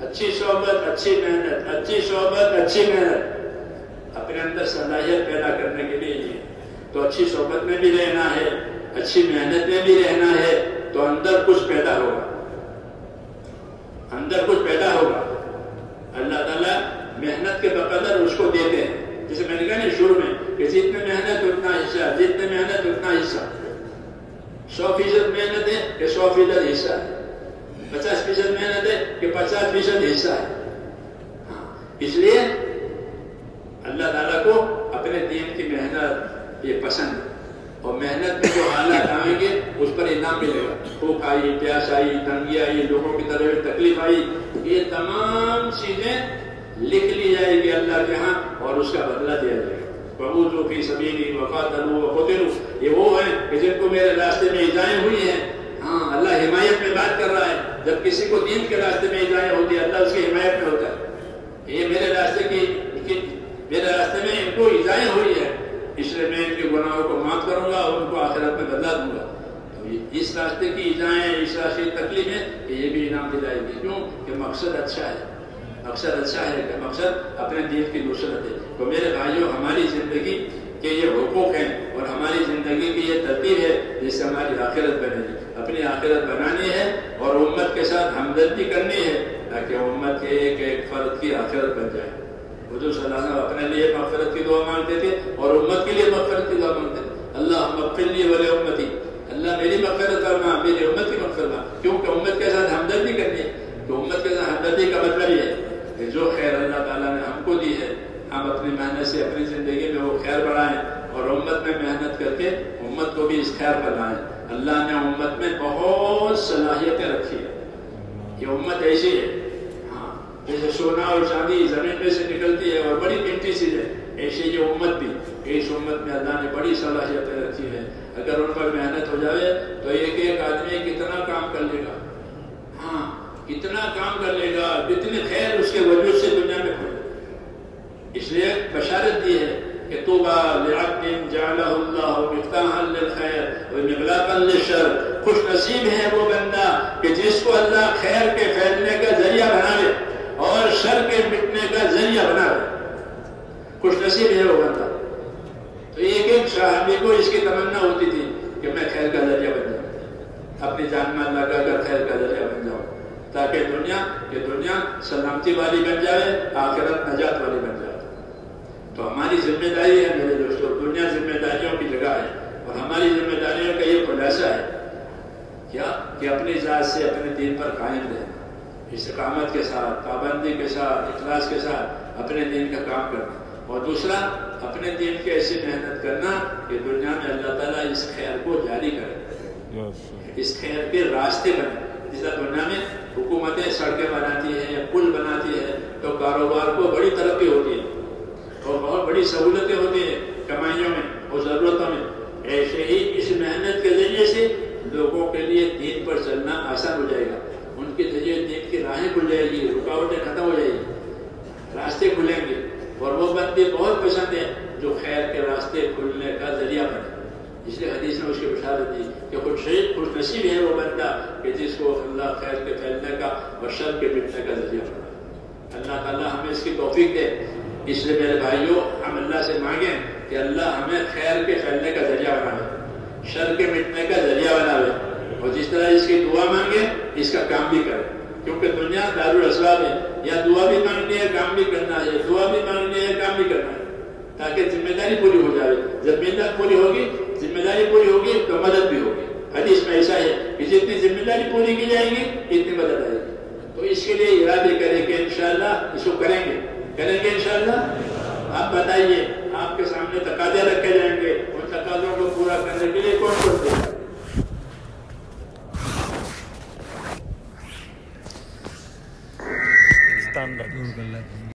S1: اچھی صحبت، اچھی محنت، اچھی صحبت، اچھی محنت، اپنے اندر صلاحیت پیدا کرنے کے لیے یہ تو اچھی صحبت میں بھی رہنا ہے، اچھی محنت میں بھی رہنا ہے، تو اندر کچھ پیدا ہوگا، اندر کچھ پیدا ہوگا۔ اللہ تعالیٰ محنت کے بقدر اس کو دیتے ہیں، جیسے میں نے کہا نا شروع میں کہ جتنے محنت اتنا حصہ، جتنے محنت اتنا حصہ۔ 100% محنت ہے کہ 100% حصہ ہے، 50% محنت ہے کہ 50% حصہ ہے. ہاں اس لیے اللہ تعالیٰ کو اپنے دین کی محنت یہ پسند ہے، اور محنت میں جو حالات آئیں گے اس پر انعام ملے گا. بھوک آئی، پیاس آئی، تنگی آئی، لوگوں کی طرف تکلیف آئی، یہ تمام چیزیں لکھ لی جائے گی اللہ کے ہاں اور اس کا بدلہ دیا جائے گا. وَأُوذُوا فِي سَبِيلِي وَقَاتَلُوا وَقُتِلُوا، یہ وہ ہیں کہ جن کو میرے راستے میں ایذائیں ہوئی ہیں. ہاں اللہ حمایت میں بات کر رہا ہے. جب کسی کو دین کے راستے میں ایذائیں ہوتی ہے اللہ اس کی حمایت میں ہوتا ہے. یہ میرے راستے میں ان کو ایذائیں ہوئی ہے، اس لیے میں ان کے گناہوں کو معاف کروں گا اور ان کو آخرت میں بدلا دوں گا. تو اس راستے کی ایذائیں، اس راستے کی تکلیفیں یہ بھی انعام دلائے گی. کیوں کہ مقصد اچھا ہے، مقصد اچھا ہے کہ مقصد اپنے دین کی نصرت ہے. تو میرے بھائیوں، ہماری زندگی کے یہ حقوق ہیں اور ہماری زندگی کی یہ ترتیب ہے جس سے ہماری آخرت بنے گی. اپنی آخرت بنانی ہے اور امت کے ساتھ ہمدردی کرنی ہے تاکہ امت کے ایک ایک فرد کی آخرت بن جائے. حضور صلی اللہ علیہ وسلم اپنے لیے مغفرت کی دعا مانگتے تھے اور امت کے لیے مغفرت کی دعا مانگتے تھے. اللہم اغفر لی ولی امتی، اللہ میری مغفرت فرما، میری امت کی مغفرت فرما. کیونکہ امت کے ساتھ ہمدردی کرنی ہے. تو امت کے ساتھ ہمدردی کا مطلب یہ ہے کہ جو خیر اللہ تعالیٰ نے ہم کو دی ہے ہم اپنی محنت سے اپنی زندگی میں وہ خیر بڑھائیں اور امت میں محنت کر کے امت کو بھی اس خیر پر لائیں. اللہ نے امت میں بہت صلاحیتیں رکھی ہیں. یہ امت ایسی ہے ہاں جیسے سونا اور چاندی زمین میں سے نکلتی ہے اور بڑی قیمتی چیز ہے، ایسی یہ امت بھی. اس امت میں اللہ نے بڑی صلاحیتیں رکھی ہیں. اگر ان پر محنت ہو جائے تو ایک ایک آدمی کتنا کام کر لے گا. ہاں کتنا کام کر لے گا، کتنی خیر اس کے وجود سے دنیا میں کھولے. اس لیے بشارت دی ہے کہ طوبیٰ لعبد جعلہ اللہ مفتاحا للخیر ومغلاقا للشر، خوش نصیب ہے وہ بندہ کہ جس کو اللہ خیر کے پھیلنے کا ذریعہ بنا لے اور شر کے مٹنے کا ذریعہ بنا لے. خوش نصیب ہے وہ بندہ. تو ایک ایک صحابی کو اس کی تمنا ہوتی تھی کہ میں خیر کا ذریعہ بن جاؤں، اپنی جان مال لگا کر خیر کا ذریعہ بن جاؤں تاکہ دنیا سلامتی والی بن جائے، آخرت نجات والی بن جائے. تو ہماری ذمہ داری ہے میرے دوستوں، دنیا ذمہ داریوں کی جگہ ہے اور ہماری ذمہ داریوں کا یہ خلاصہ ہے کیا کہ اپنی ذات سے اپنے دین پر قائم رہنا، استقامت کے ساتھ، پابندی کے ساتھ، اخلاص کے ساتھ اپنے دین کا کام کرنا. اور دوسرا اپنے دین کی ایسی محنت کرنا کہ دنیا میں اللہ تعالیٰ اس خیر کو جاری کرے، اس خیر کے راستے بنے. جس طرح دنیا میں حکومتیں سڑکیں بناتی ہیں، پل بناتی ہے تو کاروبار کو بڑی ترقی ہوتی ہے اور بہت بڑی سہولتیں ہوتی ہیں کمائیوں میں اور ضرورتوں میں. ایسے ہی اس محنت کے ذریعے سے لوگوں کے لیے دین پر چلنا آسان ہو جائے گا. ان کے ذریعے دین کی راہیں کھل جائے گی، رکاوٹیں ختم ہو جائے گی، راستے کھلیں گے. اور وہ بندے بہت پسند ہیں جو خیر کے راستے کھلنے کا ذریعہ بنے. اس لیے حدیث نے اس کی بشارت دی کہ خوش نصیب ہے وہ بندہ کہ جس کو اللہ خیر کے پھیلنے کا اور شر کے مٹنے کا ذریعہ بنا. اللہ تعالیٰ ہمیں اس کی توفیق دے. اس لیے میرے بھائیوں ہم اللہ سے مانگیں کہ اللہ ہمیں خیر کے پھیلنے کا ذریعہ بنائے، شر کے مٹنے کا ذریعہ بنائے. اور جس طرح اس کی دعا مانگے اس کا کام بھی کرے. کیونکہ دنیا دارالاسباب ہے، یا دعا بھی مانگنی ہے کام بھی کرنا ہے، دعا بھی مانگنی ہے کام بھی کرنا ہے تاکہ ذمہ داری پوری ہو جائے. جب محنت پوری ہوگی، ذمہ داری پوری ہوگی تو مدد بھی ہوگی. حدیث میں ایسا ہے کہ جتنی ذمہ داری پوری کی جائے گی اتنی مدد آئے گی. تو اس کے لیے ارادے کریں کہ انشاءاللہ اس کو کریں گے انشاءاللہ. آپ بتائیے، آپ کے سامنے تقاضے رکھے جائیں گے، ان تقاضوں کو پورا کرنے کے لیے کون کون دے گا؟